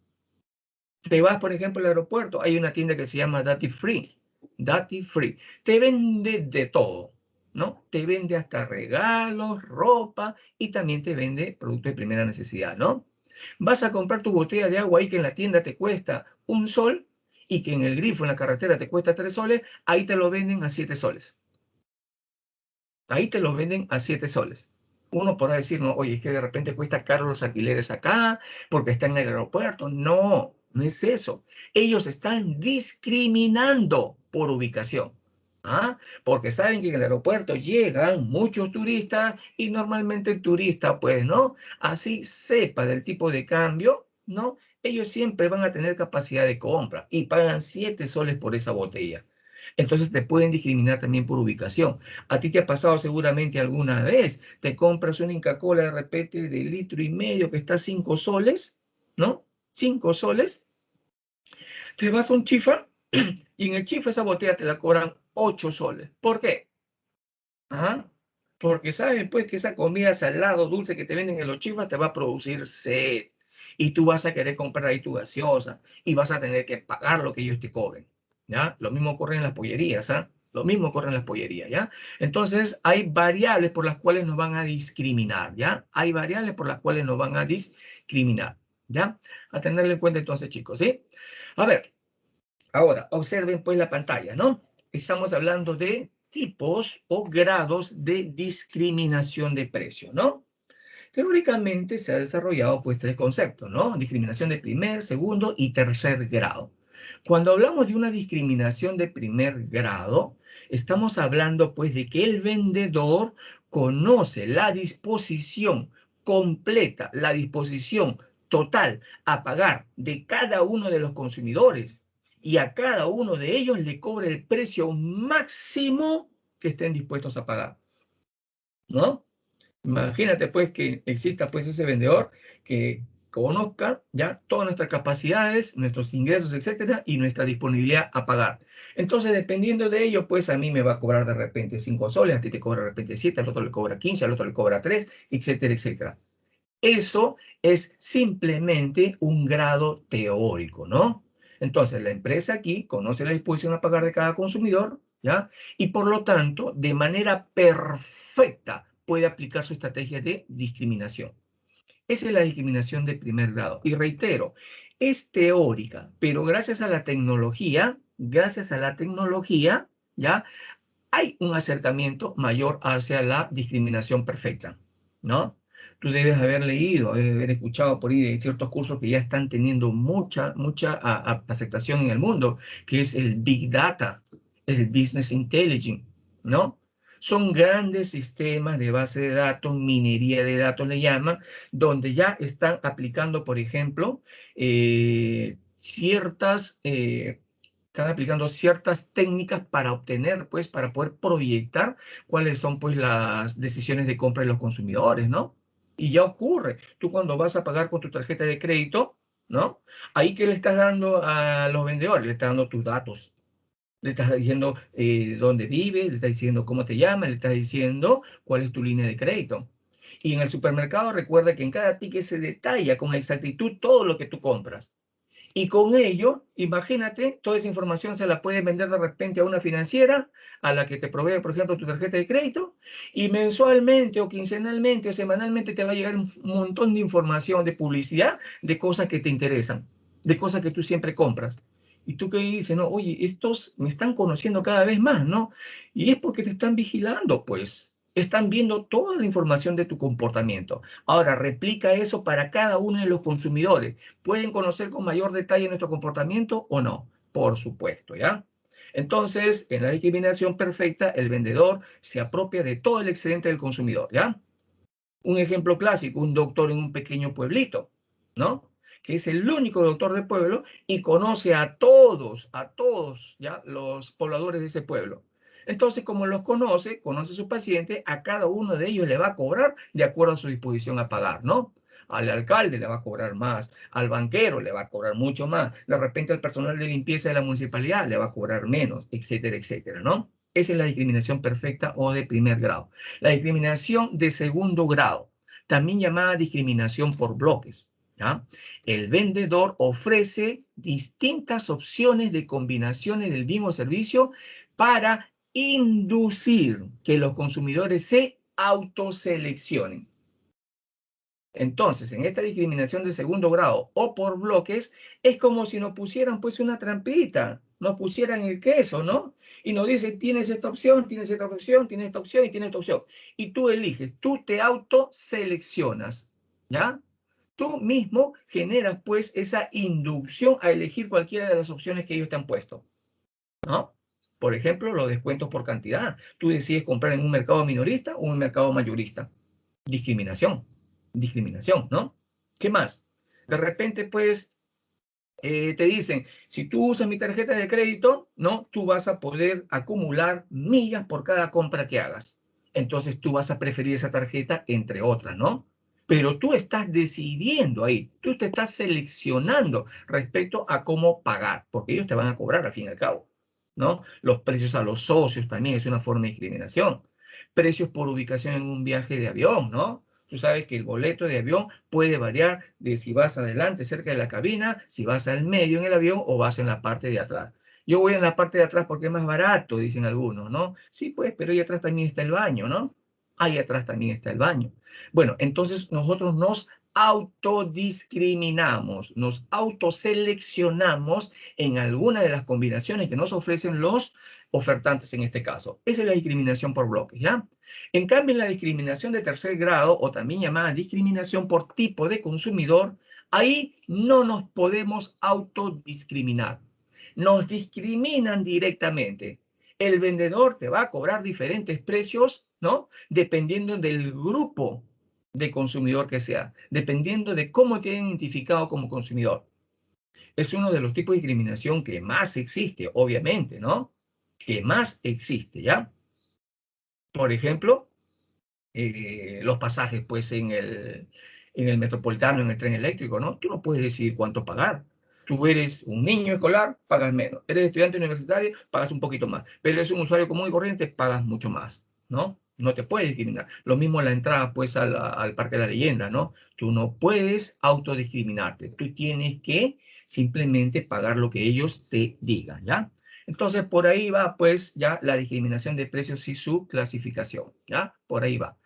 Te vas, por ejemplo, al aeropuerto, hay una tienda que se llama Duty Free. Duty Free. Te vende de todo, ¿no? Te vende hasta regalos, ropa y también te vende productos de primera necesidad, ¿no? Vas a comprar tu botella de agua ahí que en la tienda te cuesta 1 sol y que en el grifo en la carretera te cuesta 3 soles, ahí te lo venden a 7 soles. Ahí te lo venden a 7 soles. Uno podrá decir, no, oye, es que de repente cuesta caro los alquileres acá porque está en el aeropuerto. No, no es eso. Ellos están discriminando por ubicación. ¿Ah? Porque saben que en el aeropuerto llegan muchos turistas y normalmente el turista, pues, ¿no? Así sepa del tipo de cambio, ¿no? Ellos siempre van a tener capacidad de compra y pagan 7 soles por esa botella. Entonces te pueden discriminar también por ubicación. A ti te ha pasado seguramente alguna vez, te compras una Inca Kola de repente de 1,5 litros que está a 5 soles, ¿no? 5 soles, te vas a un chifa y en el chifa esa botella te la cobran 8 soles. ¿Por qué? ¿Ah? Porque saben pues que esa comida salada o dulce que te venden en los chifas te va a producir sed y tú vas a querer comprar ahí tu gaseosa y vas a tener que pagar lo que ellos te cobren, ¿ya? Lo mismo ocurre en las pollerías, ¿ah? Lo mismo ocurre en las pollerías, ¿ya? Entonces hay variables por las cuales nos van a discriminar, ¿ya? Hay variables por las cuales nos van a discriminar, ¿ya? A tenerlo en cuenta entonces, chicos, ¿sí? A ver, ahora, observen pues la pantalla, ¿no? Estamos hablando de tipos o grados de discriminación de precio, ¿no? Teóricamente se ha desarrollado pues tres conceptos, ¿no? Discriminación de primer, segundo y tercer grado. Cuando hablamos de una discriminación de primer grado, estamos hablando pues de que el vendedor conoce la disposición completa, la disposición total a pagar de cada uno de los consumidores y a cada uno de ellos le cobra el precio máximo que estén dispuestos a pagar, ¿no? Imagínate pues que exista pues ese vendedor que conozca ya todas nuestras capacidades, nuestros ingresos, etcétera, y nuestra disponibilidad a pagar. Entonces, dependiendo de ello, pues a mí me va a cobrar de repente 5 soles, a ti te cobra de repente 7, al otro le cobra 15, al otro le cobra 3, etcétera, etcétera. Eso es simplemente un grado teórico, ¿no? Entonces, la empresa aquí conoce la disposición a pagar de cada consumidor, ¿ya? Y por lo tanto, de manera perfecta, puede aplicar su estrategia de discriminación. Esa es la discriminación de primer grado. Y reitero, es teórica, pero gracias a la tecnología, ¿ya? Hay un acercamiento mayor hacia la discriminación perfecta, ¿no? Tú debes haber leído, debes haber escuchado por ahí de ciertos cursos que ya están teniendo mucha aceptación en el mundo, que es el Big Data, es el Business Intelligence, ¿no? Son grandes sistemas de base de datos, minería de datos le llaman, donde ya están aplicando, por ejemplo, están aplicando ciertas técnicas para obtener, pues, para poder proyectar cuáles son, pues, las decisiones de compra de los consumidores, ¿no? Y ya ocurre. Tú cuando vas a pagar con tu tarjeta de crédito, ¿no? Ahí que le estás dando a los vendedores, le estás dando tus datos. Le estás diciendo dónde vives, le estás diciendo cómo te llamas, le estás diciendo cuál es tu línea de crédito. Y en el supermercado recuerda que en cada ticket se detalla con exactitud todo lo que tú compras. Y con ello, imagínate, toda esa información se la puedes vender de repente a una financiera, a la que te provee, por ejemplo, tu tarjeta de crédito, y mensualmente o quincenalmente o semanalmente te va a llegar un montón de información, de publicidad, de cosas que te interesan, de cosas que tú siempre compras. Y tú que dices, no, oye, estos me están conociendo cada vez más, ¿no? Y es porque te están vigilando, pues. Están viendo toda la información de tu comportamiento. Ahora, replica eso para cada uno de los consumidores. ¿Pueden conocer con mayor detalle nuestro comportamiento o no? Por supuesto, ¿ya? Entonces, en la discriminación perfecta, el vendedor se apropia de todo el excedente del consumidor, ¿ya? Un ejemplo clásico, un doctor en un pequeño pueblito, ¿no? Que es el único doctor de pueblo y conoce a todos, ¿ya? Los pobladores de ese pueblo. Entonces, como los conoce, conoce a su paciente, a cada uno de ellos le va a cobrar de acuerdo a su disposición a pagar, ¿no? Al alcalde le va a cobrar más, al banquero le va a cobrar mucho más, de repente al personal de limpieza de la municipalidad le va a cobrar menos, etcétera, etcétera, ¿no? Esa es la discriminación perfecta o de primer grado. La discriminación de segundo grado, también llamada discriminación por bloques, ¿ya? El vendedor ofrece distintas opciones de combinaciones del bien o servicio para inducir que los consumidores se autoseleccionen. Entonces, en esta discriminación de segundo grado o por bloques, es como si nos pusieran pues una trampita, nos pusieran el queso, ¿no? Y nos dice, tienes esta opción, tienes esta opción, tienes esta opción y tienes esta opción. Y tú eliges, tú te autoseleccionas, ¿ya? Tú mismo generas pues esa inducción a elegir cualquiera de las opciones que ellos te han puesto, ¿no? Por ejemplo, los descuentos por cantidad. Tú decides comprar en un mercado minorista o un mercado mayorista. Discriminación, ¿no? ¿Qué más? De repente, pues, te dicen, si tú usas mi tarjeta de crédito, ¿no? Tú vas a poder acumular millas por cada compra que hagas. Entonces, tú vas a preferir esa tarjeta entre otras, ¿no? Pero tú estás decidiendo ahí, tú te estás seleccionando respecto a cómo pagar, porque ellos te van a cobrar al fin y al cabo, ¿no? Los precios a los socios también es una forma de discriminación. Precios por ubicación en un viaje de avión, ¿no? Tú sabes que el boleto de avión puede variar de si vas adelante cerca de la cabina, si vas al medio en el avión o vas en la parte de atrás. Yo voy en la parte de atrás porque es más barato, dicen algunos, ¿no? Sí, pues, pero ahí atrás también está el baño, ¿no? Ahí atrás también está el baño. Bueno, entonces nosotros nos autodiscriminamos, nos autoseleccionamos en alguna de las combinaciones que nos ofrecen los ofertantes en este caso. Esa es la discriminación por bloques, ¿ya? En cambio, en la discriminación de tercer grado, o también llamada discriminación por tipo de consumidor, ahí no nos podemos autodiscriminar. Nos discriminan directamente. El vendedor te va a cobrar diferentes precios, ¿no? Dependiendo del grupo de consumidor que sea, dependiendo de cómo te han identificado como consumidor. Es uno de los tipos de discriminación que más existe, obviamente, ¿no? Que más existe, ¿ya? Por ejemplo, los pasajes, pues, en el metropolitano, en el tren eléctrico, ¿no? Tú no puedes decidir cuánto pagar. Tú eres un niño escolar, pagas menos. Eres estudiante universitario, pagas un poquito más. Pero eres un usuario común y corriente, pagas mucho más, ¿no? No te puedes discriminar. Lo mismo la entrada, pues, al Parque de la Leyenda, ¿no? Tú no puedes autodiscriminarte. Tú tienes que simplemente pagar lo que ellos te digan, ¿ya? Entonces, por ahí va, pues, ya la discriminación de precios y su clasificación, ¿ya? Por ahí va.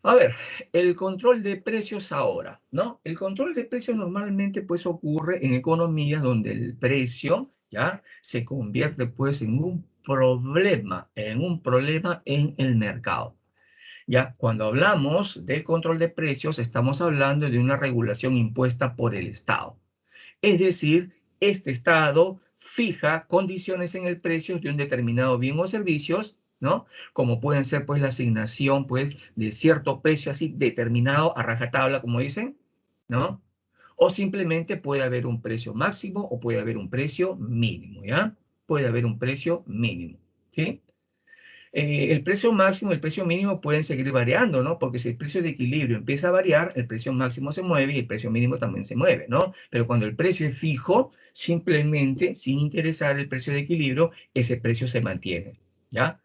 A ver, el control de precios ahora, ¿no? El control de precios normalmente, pues, ocurre en economías donde el precio, ¿ya? Se convierte, pues, en un problema en el mercado. Ya, cuando hablamos de control de precios, estamos hablando de una regulación impuesta por el Estado. Es decir, este Estado fija condiciones en el precio de un determinado bien o servicios, ¿no? Como pueden ser, pues, la asignación, pues, de cierto precio así determinado a rajatabla, como dicen, ¿no? O simplemente puede haber un precio máximo o puede haber un precio mínimo, ¿ya? Puede haber un precio mínimo, ¿sí? El precio máximo y el precio mínimo pueden seguir variando, ¿no? Porque si el precio de equilibrio empieza a variar, el precio máximo se mueve y el precio mínimo también se mueve, ¿no? Pero cuando el precio es fijo, simplemente, sin interesar el precio de equilibrio, ese precio se mantiene, ¿ya?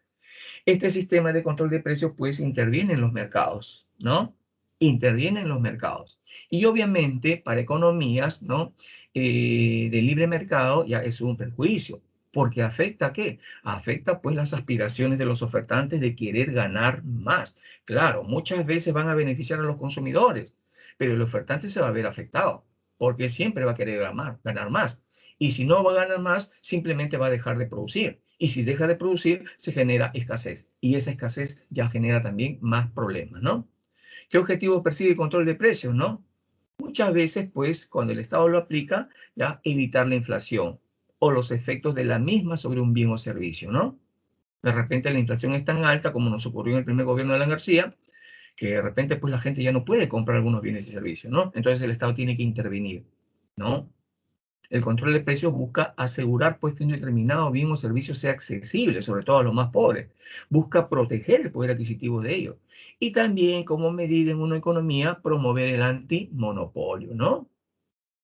Este sistema de control de precios, pues, interviene en los mercados, ¿no? Interviene en los mercados. Y obviamente, para economías, ¿no? De libre mercado, ya es un perjuicio. Porque afecta ¿a qué? Afecta, pues, las aspiraciones de los ofertantes de querer ganar más. Claro, muchas veces van a beneficiar a los consumidores, pero el ofertante se va a ver afectado, porque siempre va a querer ganar más. Y si no va a ganar más, simplemente va a dejar de producir. Y si deja de producir, se genera escasez. Y esa escasez ya genera también más problemas, ¿no? ¿Qué objetivo persigue el control de precios, no? Muchas veces, pues, cuando el Estado lo aplica, ya evitar la inflación o los efectos de la misma sobre un bien o servicio, ¿no? De repente la inflación es tan alta como nos ocurrió en el primer gobierno de Alan García, que de repente, pues, la gente ya no puede comprar algunos bienes y servicios, ¿no? Entonces el Estado tiene que intervenir, ¿no? El control de precios busca asegurar, pues, que un determinado bien o servicio sea accesible, sobre todo a los más pobres. Busca proteger el poder adquisitivo de ellos. Y también, como medida en una economía, promover el antimonopolio, ¿no?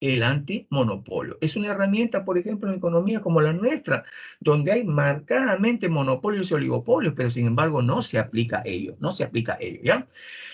El antimonopolio. Es una herramienta, por ejemplo, en economía como la nuestra, donde hay marcadamente monopolios y oligopolios, pero sin embargo no se aplica a ello, no se aplica a ello, ¿ya?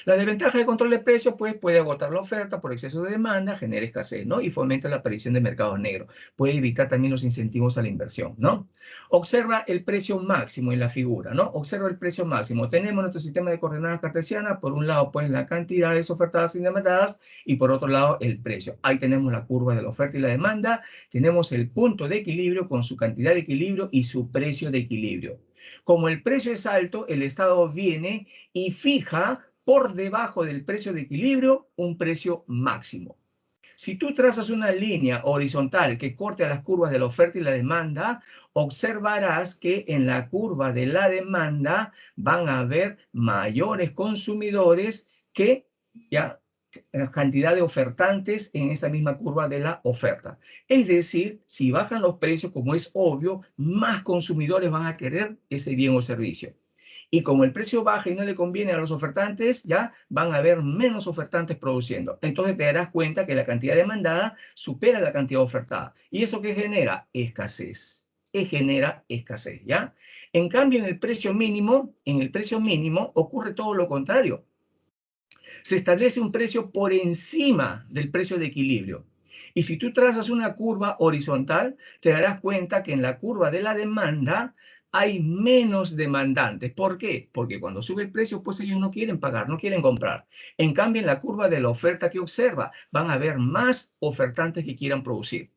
La desventaja del control de precios, pues, puede agotar la oferta por exceso de demanda, genera escasez, ¿no? Y fomenta la aparición de mercados negros. Puede evitar también los incentivos a la inversión, ¿no? Observa el precio máximo en la figura, ¿no? Observa el precio máximo. Tenemos nuestro sistema de coordenadas cartesianas, por un lado, pues, la cantidad de ofertadas y demandadas, y por otro lado, el precio. Ahí tenemos la curva de la oferta y la demanda, tenemos el punto de equilibrio con su cantidad de equilibrio y su precio de equilibrio. Como el precio es alto, el Estado viene y fija por debajo del precio de equilibrio un precio máximo. Si tú trazas una línea horizontal que corte a las curvas de la oferta y la demanda, observarás que en la curva de la demanda van a haber mayores consumidores que ya cantidad de ofertantes en esa misma curva de la oferta. Es decir, si bajan los precios, como es obvio, más consumidores van a querer ese bien o servicio. Y como el precio baja y no le conviene a los ofertantes, ya van a haber menos ofertantes produciendo. Entonces te darás cuenta que la cantidad demandada supera la cantidad ofertada. ¿Y eso qué genera? Escasez. Genera escasez, ¿ya? En cambio, en el precio mínimo ocurre todo lo contrario. Se establece un precio por encima del precio de equilibrio. Y si tú trazas una curva horizontal, te darás cuenta que en la curva de la demanda hay menos demandantes. ¿Por qué? Porque cuando sube el precio, pues ellos no quieren pagar, no quieren comprar. En cambio, en la curva de la oferta que observa, van a haber más ofertantes que quieran producir.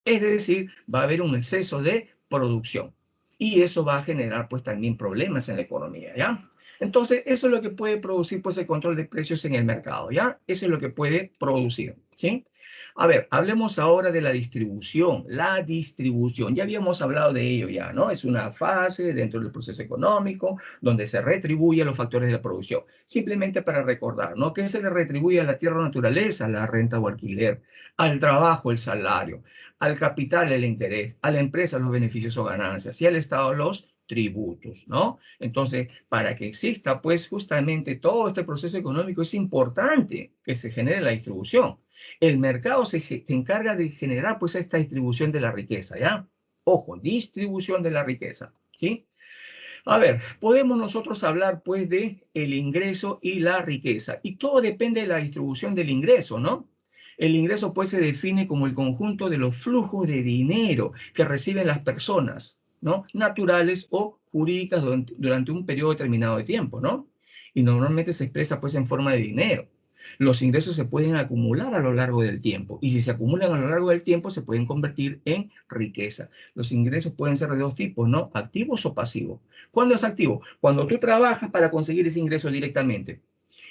Es decir, va a haber un exceso de producción. Y eso va a generar pues también problemas en la economía, ¿ya? Entonces, eso es lo que puede producir pues el control de precios en el mercado, ¿ya? Eso es lo que puede producir, ¿sí? A ver, hablemos ahora de la distribución. La distribución, ya habíamos hablado de ello ya, ¿no? Es una fase dentro del proceso económico donde se retribuye los factores de la producción. Simplemente para recordar, ¿no? ¿Qué se le retribuye a la tierra o naturaleza? La renta o alquiler, al trabajo, el salario, al capital el interés, a la empresa los beneficios o ganancias y al Estado los tributos, ¿no? Entonces, para que exista, pues, justamente todo este proceso económico es importante que se genere la distribución. El mercado se encarga de generar, pues, esta distribución de la riqueza, ¿ya? Ojo, distribución de la riqueza, ¿sí? A ver, podemos nosotros hablar, pues, de el ingreso y la riqueza. Y todo depende de la distribución del ingreso, ¿no? El ingreso, pues, se define como el conjunto de los flujos de dinero que reciben las personas, ¿no? Naturales o jurídicas durante un periodo determinado de tiempo, ¿no? Y normalmente se expresa, pues, en forma de dinero. Los ingresos se pueden acumular a lo largo del tiempo y si se acumulan a lo largo del tiempo se pueden convertir en riqueza. Los ingresos pueden ser de dos tipos, ¿no? Activos o pasivos. ¿Cuándo es activo? Cuando tú trabajas para conseguir ese ingreso directamente.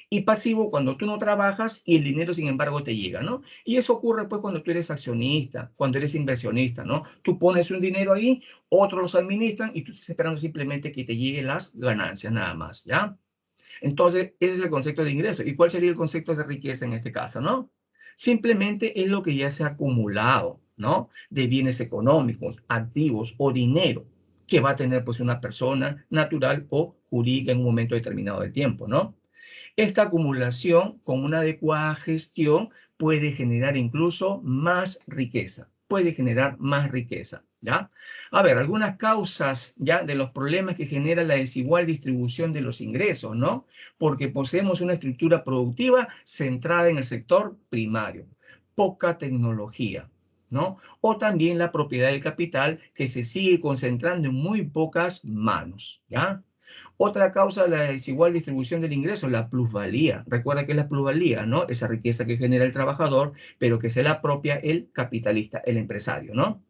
Y pasivo cuando tú no trabajas y el dinero, sin embargo, te llega, ¿no? Y eso ocurre pues cuando tú eres accionista, cuando eres inversionista, ¿no? Tú pones un dinero ahí, otros los administran y tú estás esperando simplemente que te lleguen las ganancias, nada más, ¿ya? Entonces, ese es el concepto de ingreso. ¿Y cuál sería el concepto de riqueza en este caso, no? Simplemente es lo que ya se ha acumulado, ¿no? De bienes económicos, activos o dinero que va a tener pues una persona natural o jurídica en un momento determinado de tiempo, ¿no? Esta acumulación con una adecuada gestión puede generar incluso más riqueza, puede generar más riqueza, ¿ya? A ver, algunas causas ya de los problemas que genera la desigual distribución de los ingresos, ¿no? Porque poseemos una estructura productiva centrada en el sector primario, poca tecnología, ¿no? O también la propiedad del capital que se sigue concentrando en muy pocas manos, ¿ya? Otra causa de la desigual distribución del ingreso, la plusvalía. Recuerda que es la plusvalía, ¿no? Esa riqueza que genera el trabajador, pero que se la apropia el capitalista, el empresario, ¿no?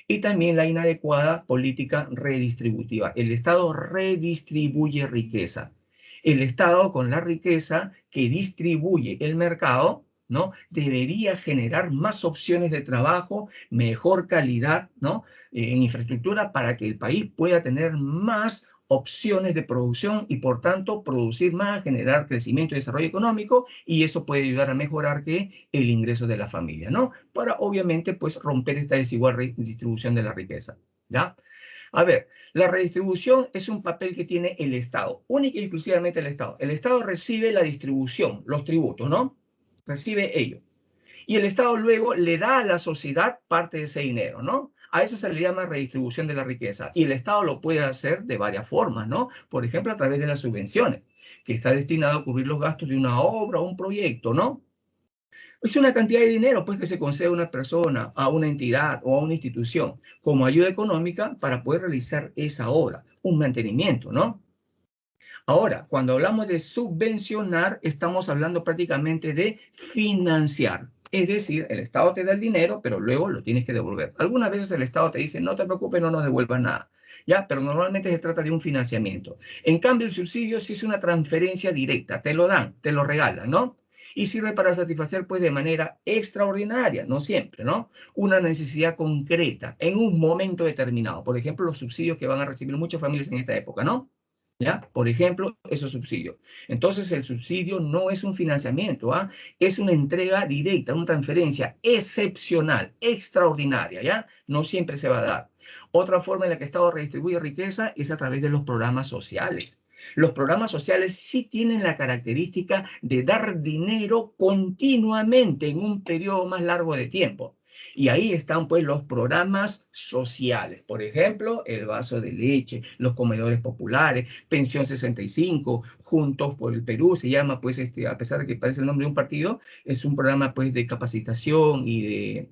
Y también la inadecuada política redistributiva. El Estado redistribuye riqueza. El Estado, con la riqueza que distribuye el mercado, ¿no? Debería generar más opciones de trabajo, mejor calidad, ¿no? En infraestructura para que el país pueda tener más opciones de producción y por tanto producir más, generar crecimiento y desarrollo económico y eso puede ayudar a mejorar que el ingreso de la familia, ¿no? Para obviamente pues romper esta desigual distribución de la riqueza, ¿ya? A ver, la redistribución es un papel que tiene el Estado, única y exclusivamente el Estado. El Estado recibe la distribución, los tributos, ¿no? Recibe ello. Y el Estado luego le da a la sociedad parte de ese dinero, ¿no? A eso se le llama redistribución de la riqueza. Y el Estado lo puede hacer de varias formas, ¿no? Por ejemplo, a través de las subvenciones, que está destinado a cubrir los gastos de una obra o un proyecto, ¿no? Es una cantidad de dinero, pues, que se concede a una persona, a una entidad o a una institución como ayuda económica para poder realizar esa obra, un mantenimiento, ¿no? Ahora, cuando hablamos de subvencionar, estamos hablando prácticamente de financiar. Es decir, el Estado te da el dinero, pero luego lo tienes que devolver. Algunas veces el Estado te dice, no te preocupes, no nos devuelvas nada. ¿Ya? Pero normalmente se trata de un financiamiento. En cambio, el subsidio sí es una transferencia directa. Te lo dan, te lo regalan, ¿no? Y sirve para satisfacer, pues, de manera extraordinaria, no siempre, ¿no? Una necesidad concreta en un momento determinado. Por ejemplo, los subsidios que van a recibir muchas familias en esta época, ¿no? ¿Ya? Por ejemplo, esos subsidios. Entonces, el subsidio no es un financiamiento, ¿ah? Es una entrega directa, una transferencia excepcional, extraordinaria, ¿ya? No siempre se va a dar. Otra forma en la que el Estado redistribuye riqueza es a través de los programas sociales. Los programas sociales sí tienen la característica de dar dinero continuamente en un periodo más largo de tiempo. Y ahí están pues los programas sociales, por ejemplo, el vaso de leche, los comedores populares, Pensión 65, Juntos por el Perú, se llama pues a pesar de que parece el nombre de un partido, es un programa pues de capacitación y de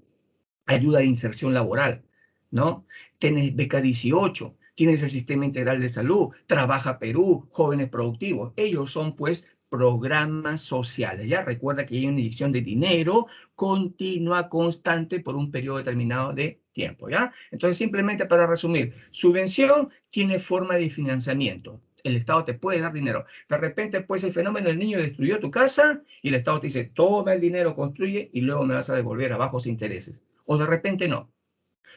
ayuda de inserción laboral, ¿no? Tenés Beca 18, tienes el Sistema Integral de Salud, Trabaja Perú, Jóvenes Productivos. Ellos son, pues, programas sociales, ¿ya? Recuerda que hay una inyección de dinero continua, constante, por un periodo determinado de tiempo, ¿ya? Entonces, simplemente para resumir, subvención tiene forma de financiamiento. El Estado te puede dar dinero. De repente, pues, el fenómeno del niño destruyó tu casa y el Estado te dice, toma el dinero, construye y luego me vas a devolver a bajos intereses. O de repente no.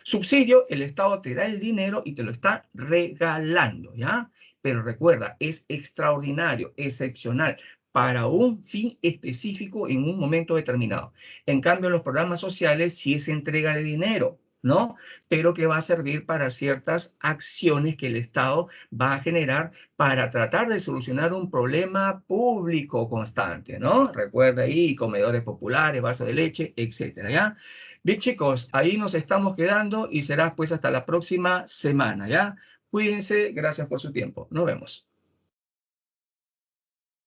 Subsidio, el Estado te da el dinero y te lo está regalando, ¿ya? Pero recuerda, es extraordinario, excepcional, para un fin específico en un momento determinado. En cambio, los programas sociales sí es entrega de dinero, ¿no? Pero que va a servir para ciertas acciones que el Estado va a generar para tratar de solucionar un problema público constante, ¿no? Recuerda ahí, comedores populares, vaso de leche, etcétera, ¿ya? Bien, chicos, ahí nos estamos quedando y será pues hasta la próxima semana, ¿ya? Cuídense, gracias por su tiempo. Nos vemos.